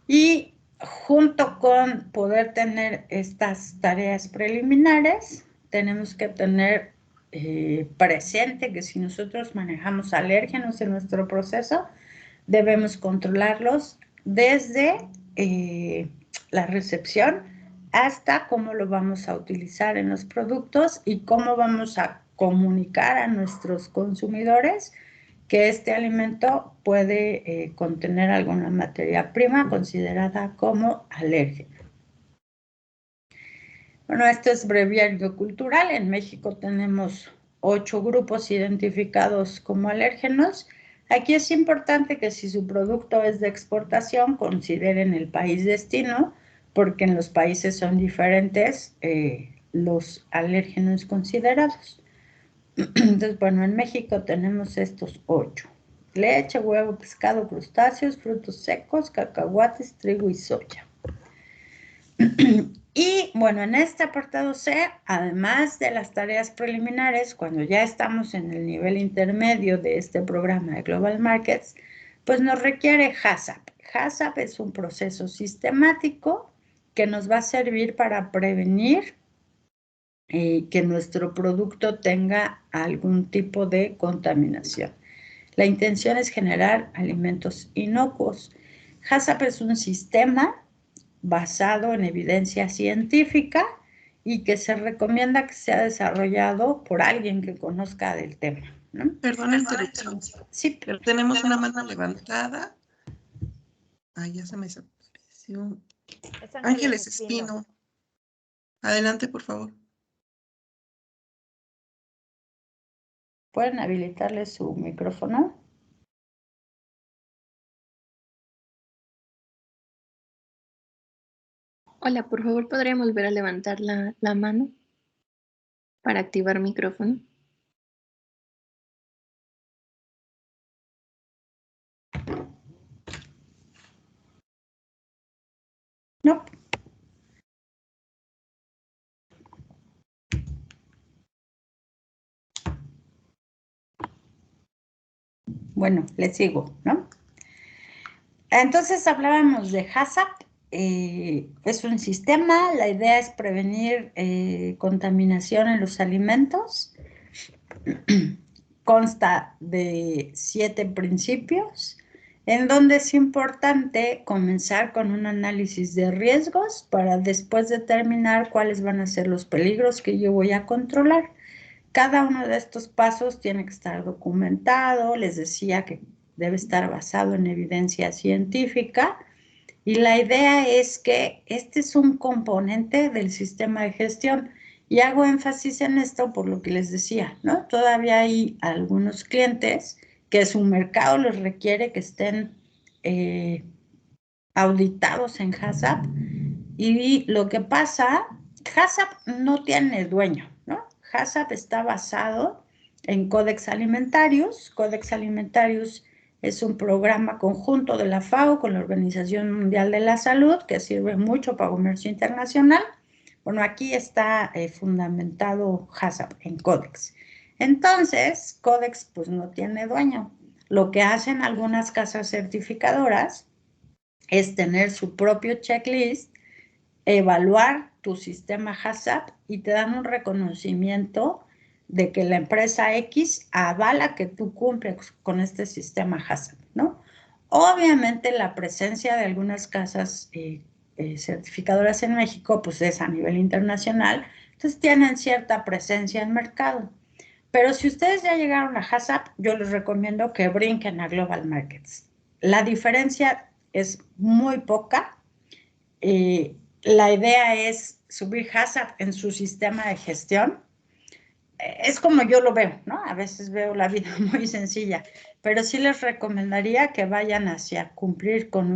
Y junto con poder tener estas tareas preliminares, tenemos que tener presente que si nosotros manejamos alérgenos en nuestro proceso, debemos controlarlos desde la recepción hasta cómo lo vamos a utilizar en los productos y cómo vamos a comunicar a nuestros consumidores que este alimento puede contener alguna materia prima considerada como alérgena. Bueno, esto es breviario cultural. En México tenemos 8 grupos identificados como alérgenos. Aquí es importante que si su producto es de exportación, consideren el país destino, porque en los países son diferentes los alérgenos considerados. Entonces, bueno, en México tenemos estos 8. Leche, huevo, pescado, crustáceos, frutos secos, cacahuates, trigo y soya. Y bueno, en este apartado C, además de las tareas preliminares, cuando ya estamos en el nivel intermedio de este programa de Global Markets, pues nos requiere HACCP. HACCP es un proceso sistemático que nos va a servir para prevenir que nuestro producto tenga algún tipo de contaminación. La intención es generar alimentos inocuos. HACCP es un sistema basado en evidencia científica y que se recomienda que sea desarrollado por alguien que conozca del tema, ¿no? Perdón la interrupción. Sí, pero tenemos una mano levantada. Ay, ya se me desapareció. Ángeles Espino. Adelante, por favor. ¿Pueden habilitarle su micrófono? Hola, por favor, ¿podrían volver a levantar la mano para activar micrófono? No. Bueno, les sigo, ¿no? Entonces hablábamos de HACCP. Es un sistema, la idea es prevenir contaminación en los alimentos. Consta de 7 principios, en donde es importante comenzar con un análisis de riesgos para después determinar cuáles van a ser los peligros que yo voy a controlar. Cada uno de estos pasos tiene que estar documentado, les decía que debe estar basado en evidencia científica, y la idea es que este es un componente del sistema de gestión. Y hago énfasis en esto por lo que les decía, ¿no? Todavía hay algunos clientes que su mercado les requiere que estén auditados en HACCP, y lo que pasa, HACCP no tiene dueño, ¿no? HACCP está basado en Codex Alimentarius. Codex Alimentarius es un programa conjunto de la FAO con la Organización Mundial de la Salud que sirve mucho para comercio internacional. Bueno, aquí está fundamentado HACCP en Codex. Entonces, Codex pues no tiene dueño. Lo que hacen algunas casas certificadoras es tener su propio checklist, evaluar tu sistema HACCP y te dan un reconocimiento de que la empresa X avala que tú cumples con este sistema HACCP, ¿no? Obviamente la presencia de algunas casas certificadoras en México, pues es a nivel internacional, entonces tienen cierta presencia en mercado. Pero si ustedes ya llegaron a HACCP, yo les recomiendo que brinquen a Global Markets. La diferencia es muy poca. La idea es subir HACCP en su sistema de gestión. Es como yo lo veo, ¿no? A veces veo la vida muy sencilla, pero sí les recomendaría que vayan hacia cumplir con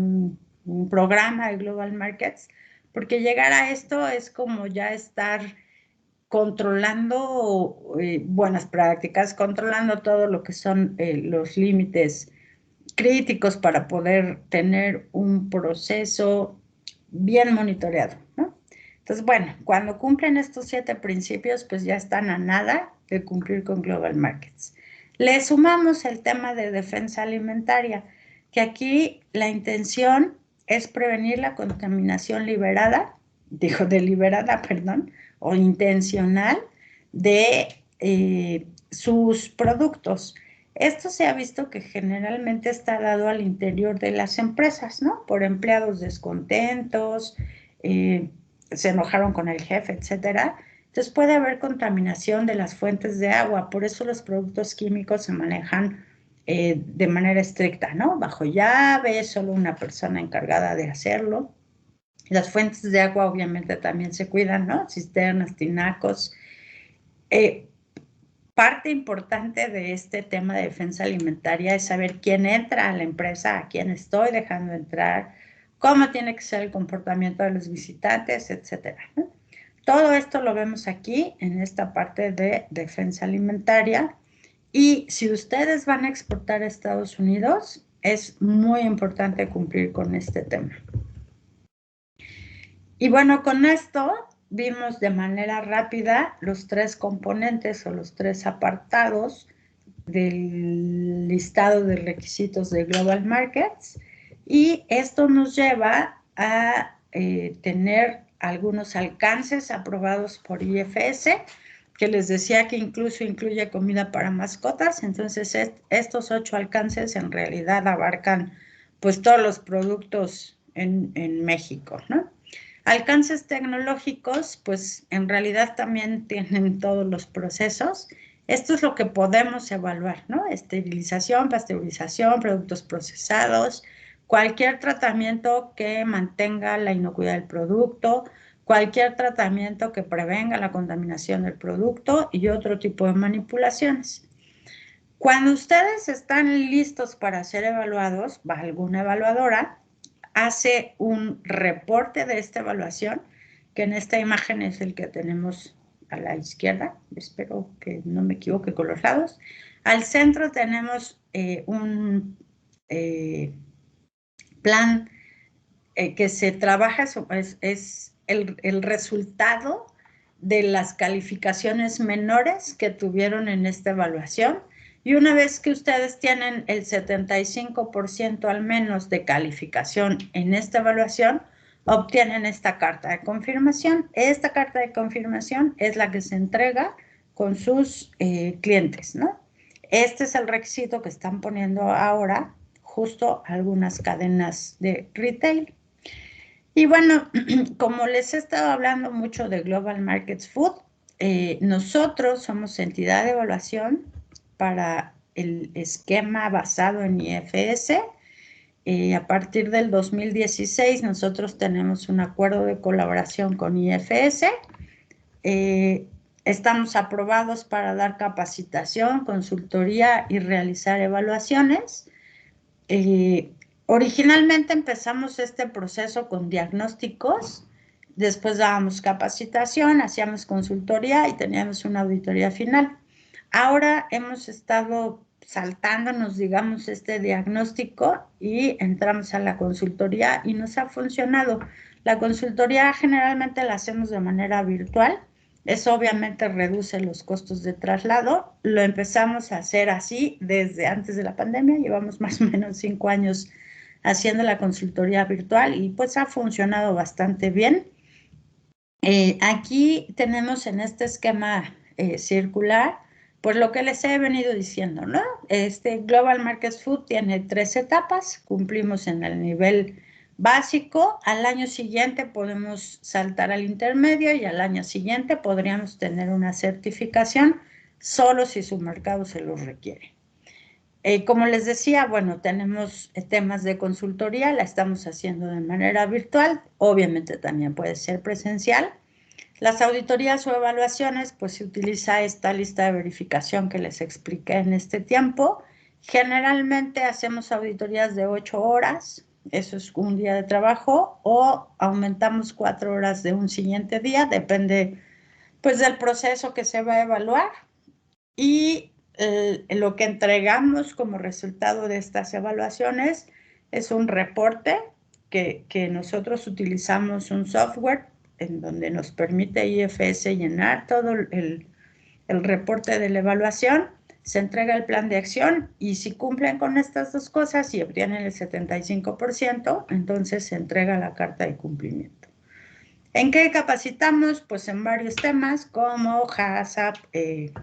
un programa de Global Markets, porque llegar a esto es como ya estar controlando buenas prácticas, controlando todo lo que son los límites críticos para poder tener un proceso bien monitoreado, ¿no? Entonces, bueno, cuando cumplen estos 7 principios, pues ya están a nada de cumplir con Global Markets. Le sumamos el tema de defensa alimentaria, que aquí la intención es prevenir la contaminación deliberada, o intencional de sus productos. Esto se ha visto que generalmente está dado al interior de las empresas, ¿no? Por empleados descontentos, se enojaron con el jefe, etcétera. Entonces puede haber contaminación de las fuentes de agua, por eso los productos químicos se manejan de manera estricta, ¿no? Bajo llave, solo una persona encargada de hacerlo. Las fuentes de agua obviamente también se cuidan, ¿no? Cisternas, tinacos. Parte importante de este tema de defensa alimentaria es saber quién entra a la empresa, a quién estoy dejando entrar, cómo tiene que ser el comportamiento de los visitantes, etcétera, ¿no? Todo esto lo vemos aquí en esta parte de defensa alimentaria. Y si ustedes van a exportar a Estados Unidos, es muy importante cumplir con este tema. Y bueno, con esto vimos de manera rápida los 3 componentes o los 3 apartados del listado de requisitos de Global Markets, y esto nos lleva a tener algunos alcances aprobados por IFS, que les decía que incluso incluye comida para mascotas. Entonces, estos 8 alcances en realidad abarcan pues todos los productos en México, ¿no? Alcances tecnológicos, pues en realidad también tienen todos los procesos. Esto es lo que podemos evaluar, ¿no? Esterilización, pasteurización, productos procesados, cualquier tratamiento que mantenga la inocuidad del producto, cualquier tratamiento que prevenga la contaminación del producto y otro tipo de manipulaciones. Cuando ustedes están listos para ser evaluados, va alguna evaluadora, hace un reporte de esta evaluación, que en esta imagen es el que tenemos a la izquierda, espero que no me equivoque con los lados. Al centro tenemos un plan que se trabaja, es el resultado de las calificaciones menores que tuvieron en esta evaluación. Y una vez que ustedes tienen el 75% al menos de calificación en esta evaluación, obtienen esta carta de confirmación. Esta carta de confirmación es la que se entrega con sus clientes, ¿no? Este es el requisito que están poniendo ahora justo algunas cadenas de retail. Y bueno, como les he estado hablando mucho de Global Markets Food, nosotros somos entidad de evaluación para el esquema basado en IFS. A partir del 2016 nosotros tenemos un acuerdo de colaboración con IFS. Estamos aprobados para dar capacitación, consultoría y realizar evaluaciones. Originalmente empezamos este proceso con diagnósticos, después dábamos capacitación, hacíamos consultoría y teníamos una auditoría final. Ahora hemos estado saltándonos, digamos, este diagnóstico y entramos a la consultoría y nos ha funcionado. La consultoría generalmente la hacemos de manera virtual. Eso obviamente reduce los costos de traslado. Lo empezamos a hacer así desde antes de la pandemia. Llevamos más o menos 5 años haciendo la consultoría virtual y pues ha funcionado bastante bien. Aquí tenemos en este esquema circular, pues lo que les he venido diciendo, ¿no? Este Global Markets Food tiene 3 etapas, cumplimos en el nivel básico, al año siguiente podemos saltar al intermedio y al año siguiente podríamos tener una certificación solo si su mercado se lo requiere. Como les decía, bueno, tenemos temas de consultoría, la estamos haciendo de manera virtual, obviamente también puede ser presencial. Las auditorías o evaluaciones, pues se utiliza esta lista de verificación que les expliqué en este tiempo. Generalmente hacemos auditorías de 8 horas, eso es un día de trabajo, o aumentamos 4 horas de un siguiente día, depende pues del proceso que se va a evaluar. Y lo que entregamos como resultado de estas evaluaciones es un reporte que nosotros utilizamos un software en donde nos permite IFS llenar todo el reporte de la evaluación, se entrega el plan de acción y si cumplen con estas 2 cosas y obtienen el 75%, entonces se entrega la carta de cumplimiento. ¿En qué capacitamos? Pues en varios temas como HACCP,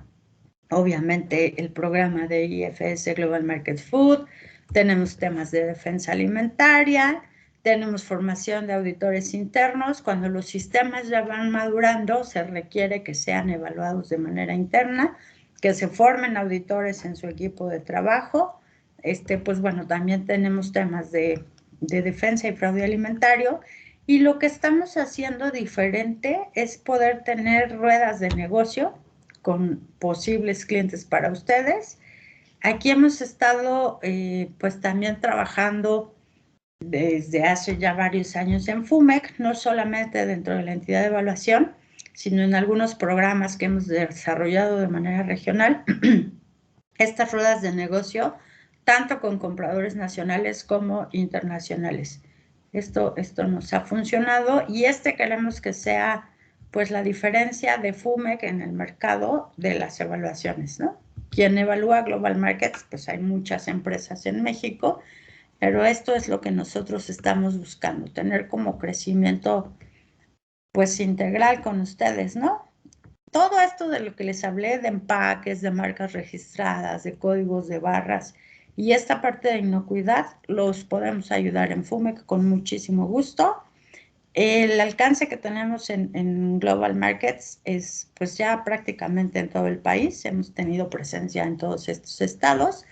obviamente el programa de IFS Global Market Food, tenemos temas de defensa alimentaria, tenemos formación de auditores internos. Cuando los sistemas ya van madurando, se requiere que sean evaluados de manera interna, que se formen auditores en su equipo de trabajo. Pues bueno, también tenemos temas de defensa y fraude alimentario. Y lo que estamos haciendo diferente es poder tener ruedas de negocio con posibles clientes para ustedes. Aquí hemos estado pues también trabajando desde hace ya varios años en FUMEC, no solamente dentro de la entidad de evaluación, sino en algunos programas que hemos desarrollado de manera regional. Estas ruedas de negocio, tanto con compradores nacionales como internacionales. Esto nos ha funcionado y queremos que sea pues la diferencia de FUMEC en el mercado de las evaluaciones, ¿no? Quien evalúa Global Markets, pues hay muchas empresas en México, Pero esto es lo que nosotros estamos buscando, tener como crecimiento pues integral con ustedes, ¿no? Todo esto de lo que les hablé, de empaques, de marcas registradas, de códigos de barras y esta parte de inocuidad, los podemos ayudar en FUMEC con muchísimo gusto. El alcance que tenemos en Global Markets es pues ya prácticamente en todo el país. Hemos tenido presencia en todos estos estados.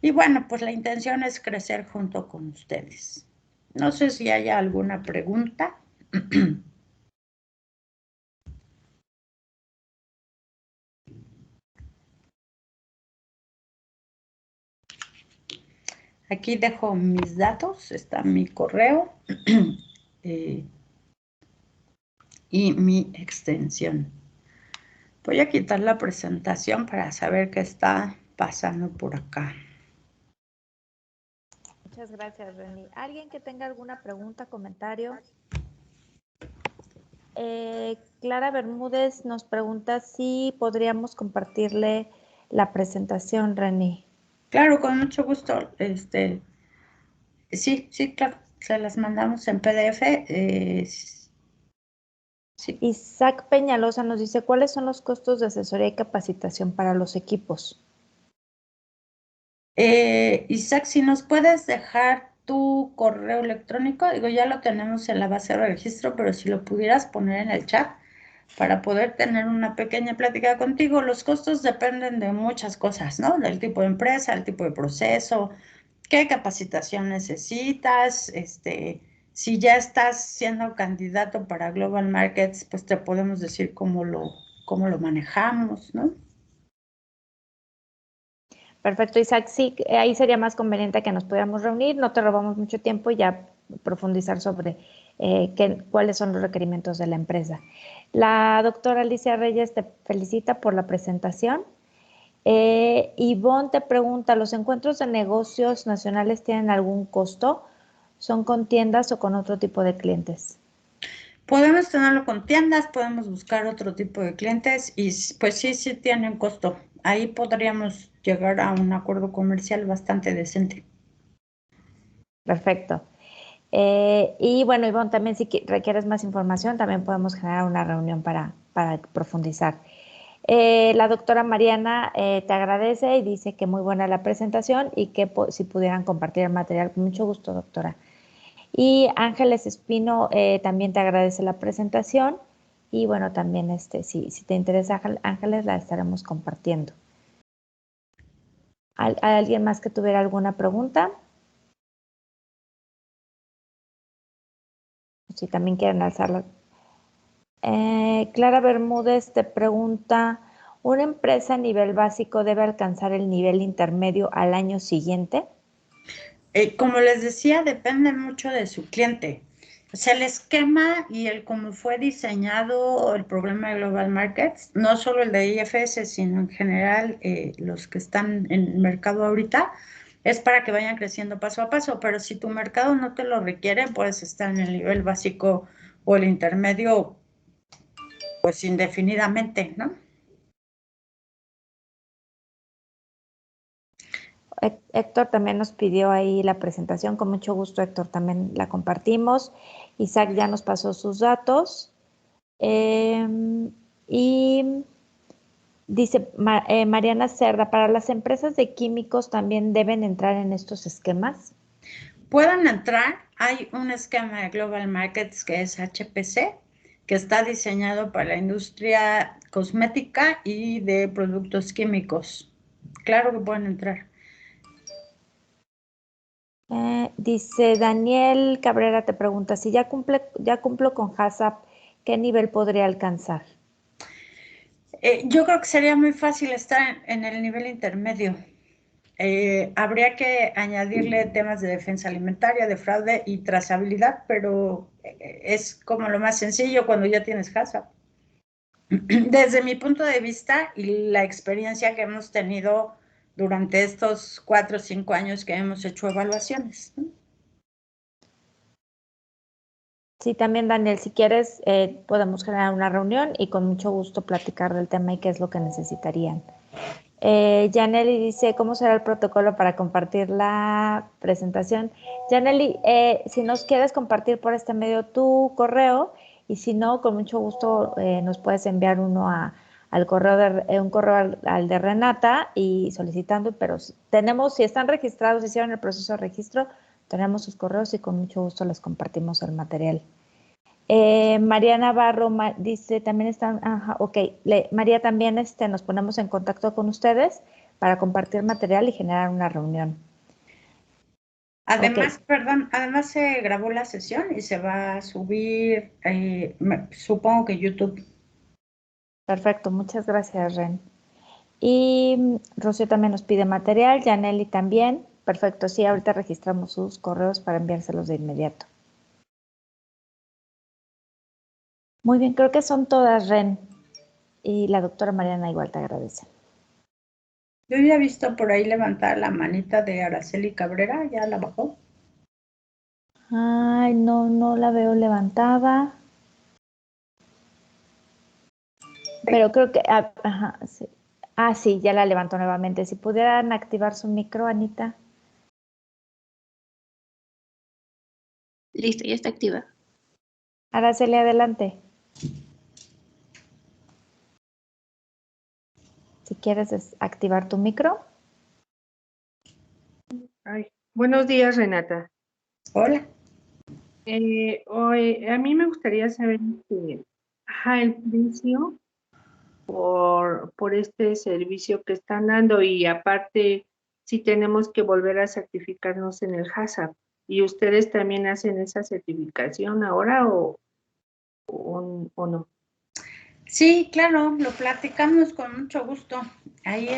Y bueno, pues la intención es crecer junto con ustedes. No sé si hay alguna pregunta. Aquí dejo mis datos, está mi correo y mi extensión. Voy a quitar la presentación para saber qué está pasando por acá. Muchas gracias, Reni. ¿Alguien que tenga alguna pregunta, comentario? Clara Bermúdez nos pregunta si podríamos compartirle la presentación, Reni. Claro, con mucho gusto. Sí, claro. Se las mandamos en PDF. Sí. Isaac Peñalosa nos dice, ¿cuáles son los costos de asesoría y capacitación para los equipos? Isaac, si nos puedes dejar tu correo electrónico, digo, ya lo tenemos en la base de registro, pero si lo pudieras poner en el chat para poder tener una pequeña plática contigo. Los costos dependen de muchas cosas, ¿no? Del tipo de empresa, el tipo de proceso, qué capacitación necesitas, si ya estás siendo candidato para Global Markets, pues te podemos decir cómo lo manejamos, ¿no? Perfecto, Isaac. Sí, ahí sería más conveniente que nos pudiéramos reunir, no te robamos mucho tiempo y ya profundizar sobre cuáles son los requerimientos de la empresa. La doctora Alicia Reyes te felicita por la presentación. Ivonne te pregunta, ¿los encuentros de negocios nacionales tienen algún costo? ¿Son con tiendas o con otro tipo de clientes? Podemos tenerlo con tiendas, podemos buscar otro tipo de clientes y pues sí tienen costo. Ahí podríamos llegar a un acuerdo comercial bastante decente. Perfecto. Y bueno, Ivonne, también si requieres más información, también podemos generar una reunión para profundizar. La doctora Mariana te agradece y dice que muy buena la presentación y que si pudieran compartir el material, con mucho gusto, doctora. Y Ángeles Espino también te agradece la presentación y bueno, también si te interesa Ángeles, la estaremos compartiendo. ¿Hay alguien más que tuviera alguna pregunta? Si también quieren alzarla. Clara Bermúdez te pregunta, ¿una empresa a nivel básico debe alcanzar el nivel intermedio al año siguiente? Como les decía, depende mucho de su cliente. O sea, el esquema y el cómo fue diseñado el programa de Global Markets, no solo el de IFS, sino en general los que están en el mercado ahorita, es para que vayan creciendo paso a paso. Pero si tu mercado no te lo requiere, puedes estar en el nivel básico o el intermedio, pues indefinidamente, ¿no? Héctor también nos pidió ahí la presentación, con mucho gusto Héctor también la compartimos. Isaac ya nos pasó sus datos. Y dice Mariana Cerda, ¿para las empresas de químicos también deben entrar en estos esquemas? Pueden entrar, hay un esquema de Global Markets que es HPC, que está diseñado para la industria cosmética y de productos químicos. Claro que pueden entrar. Dice Daniel Cabrera te pregunta, si ya cumplo con HACCP, ¿qué nivel podría alcanzar? Yo creo que sería muy fácil estar en el nivel intermedio. Habría que añadirle temas de defensa alimentaria, de fraude y trazabilidad, pero es como lo más sencillo cuando ya tienes HACCP. Desde mi punto de vista y la experiencia que hemos tenido durante estos 4 o 5 años que hemos hecho evaluaciones. Sí, también Daniel, si quieres podemos generar una reunión y con mucho gusto platicar del tema y qué es lo que necesitarían. Janely dice, ¿cómo será el protocolo para compartir la presentación? Janely, si nos quieres compartir por este medio tu correo, y si no, con mucho gusto nos puedes enviar uno al correo un correo al de Renata y solicitando, pero tenemos, si están registrados, si hicieron el proceso de registro, tenemos sus correos y con mucho gusto les compartimos el material. María Navarro dice, también están, ok, María, también nos ponemos en contacto con ustedes para compartir material y generar una reunión. Además, perdón, además se grabó la sesión y se va a subir, supongo que YouTube. Perfecto, muchas gracias, Ren. Y Rocío también nos pide material, Janely también. Perfecto, sí, ahorita registramos sus correos para enviárselos de inmediato. Muy bien, creo que son todas, Ren. Y la doctora Mariana igual te agradece. Yo había visto por ahí levantar la manita de Araceli Cabrera, ¿ya la bajó? Ay, no la veo levantada. Pero creo que, sí. Sí, ya la levantó nuevamente. Si pudieran activar su micro, Anita. Listo, ya está activa. Araceli, adelante. Si quieres activar tu micro. Buenos días, Renata. Hola. Hoy, a mí me gustaría saber el precio por este servicio que están dando, y aparte si tenemos que volver a certificarnos en el HACCP. ¿Y ustedes también hacen esa certificación ahora o no? Sí, claro, lo platicamos con mucho gusto. Ahí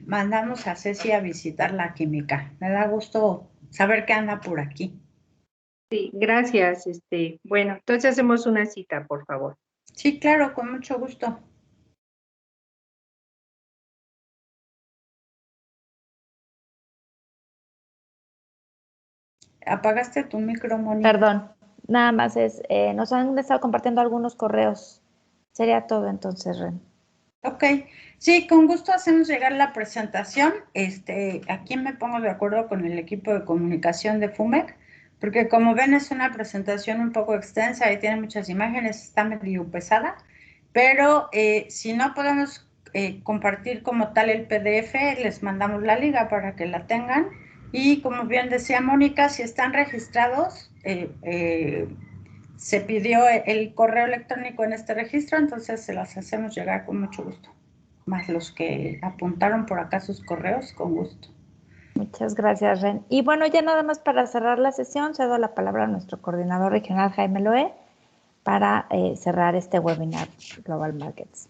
mandamos a Ceci a visitar la química. Me da gusto saber que anda por aquí. Sí, gracias. Bueno, entonces hacemos una cita, por favor. Sí, claro, con mucho gusto. ¿Apagaste tu micro, Mónica? Perdón, nada más nos han estado compartiendo algunos correos. Sería todo entonces, Ren. Ok, sí, con gusto hacemos llegar la presentación. Aquí me pongo de acuerdo con el equipo de comunicación de FUMEC, porque como ven es una presentación un poco extensa y tiene muchas imágenes, está medio pesada, pero si no podemos compartir como tal el PDF, les mandamos la liga para que la tengan. Y como bien decía Mónica, si están registrados, se pidió el correo electrónico en este registro, entonces se las hacemos llegar con mucho gusto. Más los que apuntaron por acá sus correos, con gusto. Muchas gracias, Ren. Y bueno, ya nada más para cerrar la sesión, cedo la palabra a nuestro coordinador regional, Jaime Loé, para cerrar este webinar Global Markets.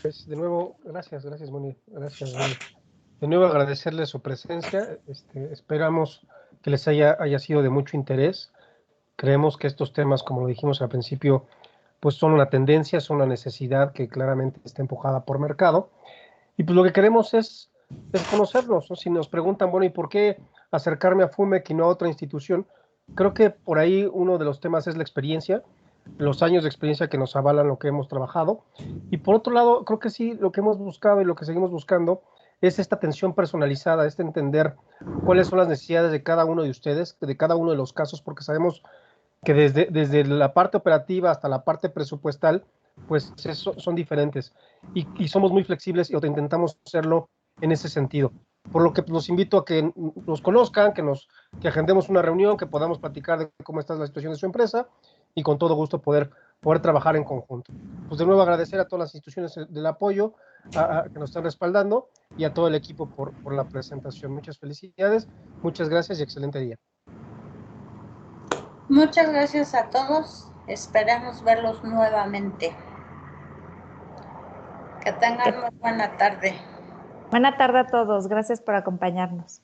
Pues de nuevo, gracias, Moni, gracias, Ren. De nuevo agradecerle su presencia. Esperamos que les haya sido de mucho interés. Creemos que estos temas, como lo dijimos al principio, pues son una tendencia, son una necesidad que claramente está empujada por mercado. Y pues lo que queremos es conocerlos, ¿no? Si nos preguntan, bueno, ¿y por qué acercarme a FUMEC y no a otra institución? Creo que por ahí uno de los temas es la experiencia, los años de experiencia que nos avalan lo que hemos trabajado. Y por otro lado, creo que sí, lo que hemos buscado y lo que seguimos buscando es esta atención personalizada, entender cuáles son las necesidades de cada uno de ustedes, de cada uno de los casos, porque sabemos que desde la parte operativa hasta la parte presupuestal, pues son diferentes y somos muy flexibles y intentamos hacerlo en ese sentido. Por lo que los invito a que nos conozcan, que agendemos una reunión, que podamos platicar de cómo está la situación de su empresa y con todo gusto poder trabajar en conjunto. Pues de nuevo agradecer a todas las instituciones del apoyo que nos están respaldando y a todo el equipo por la presentación. Muchas felicidades, muchas gracias y excelente día. Muchas gracias a todos. Esperamos verlos nuevamente. Que tengan muy buena tarde. Buena tarde a todos. Gracias por acompañarnos.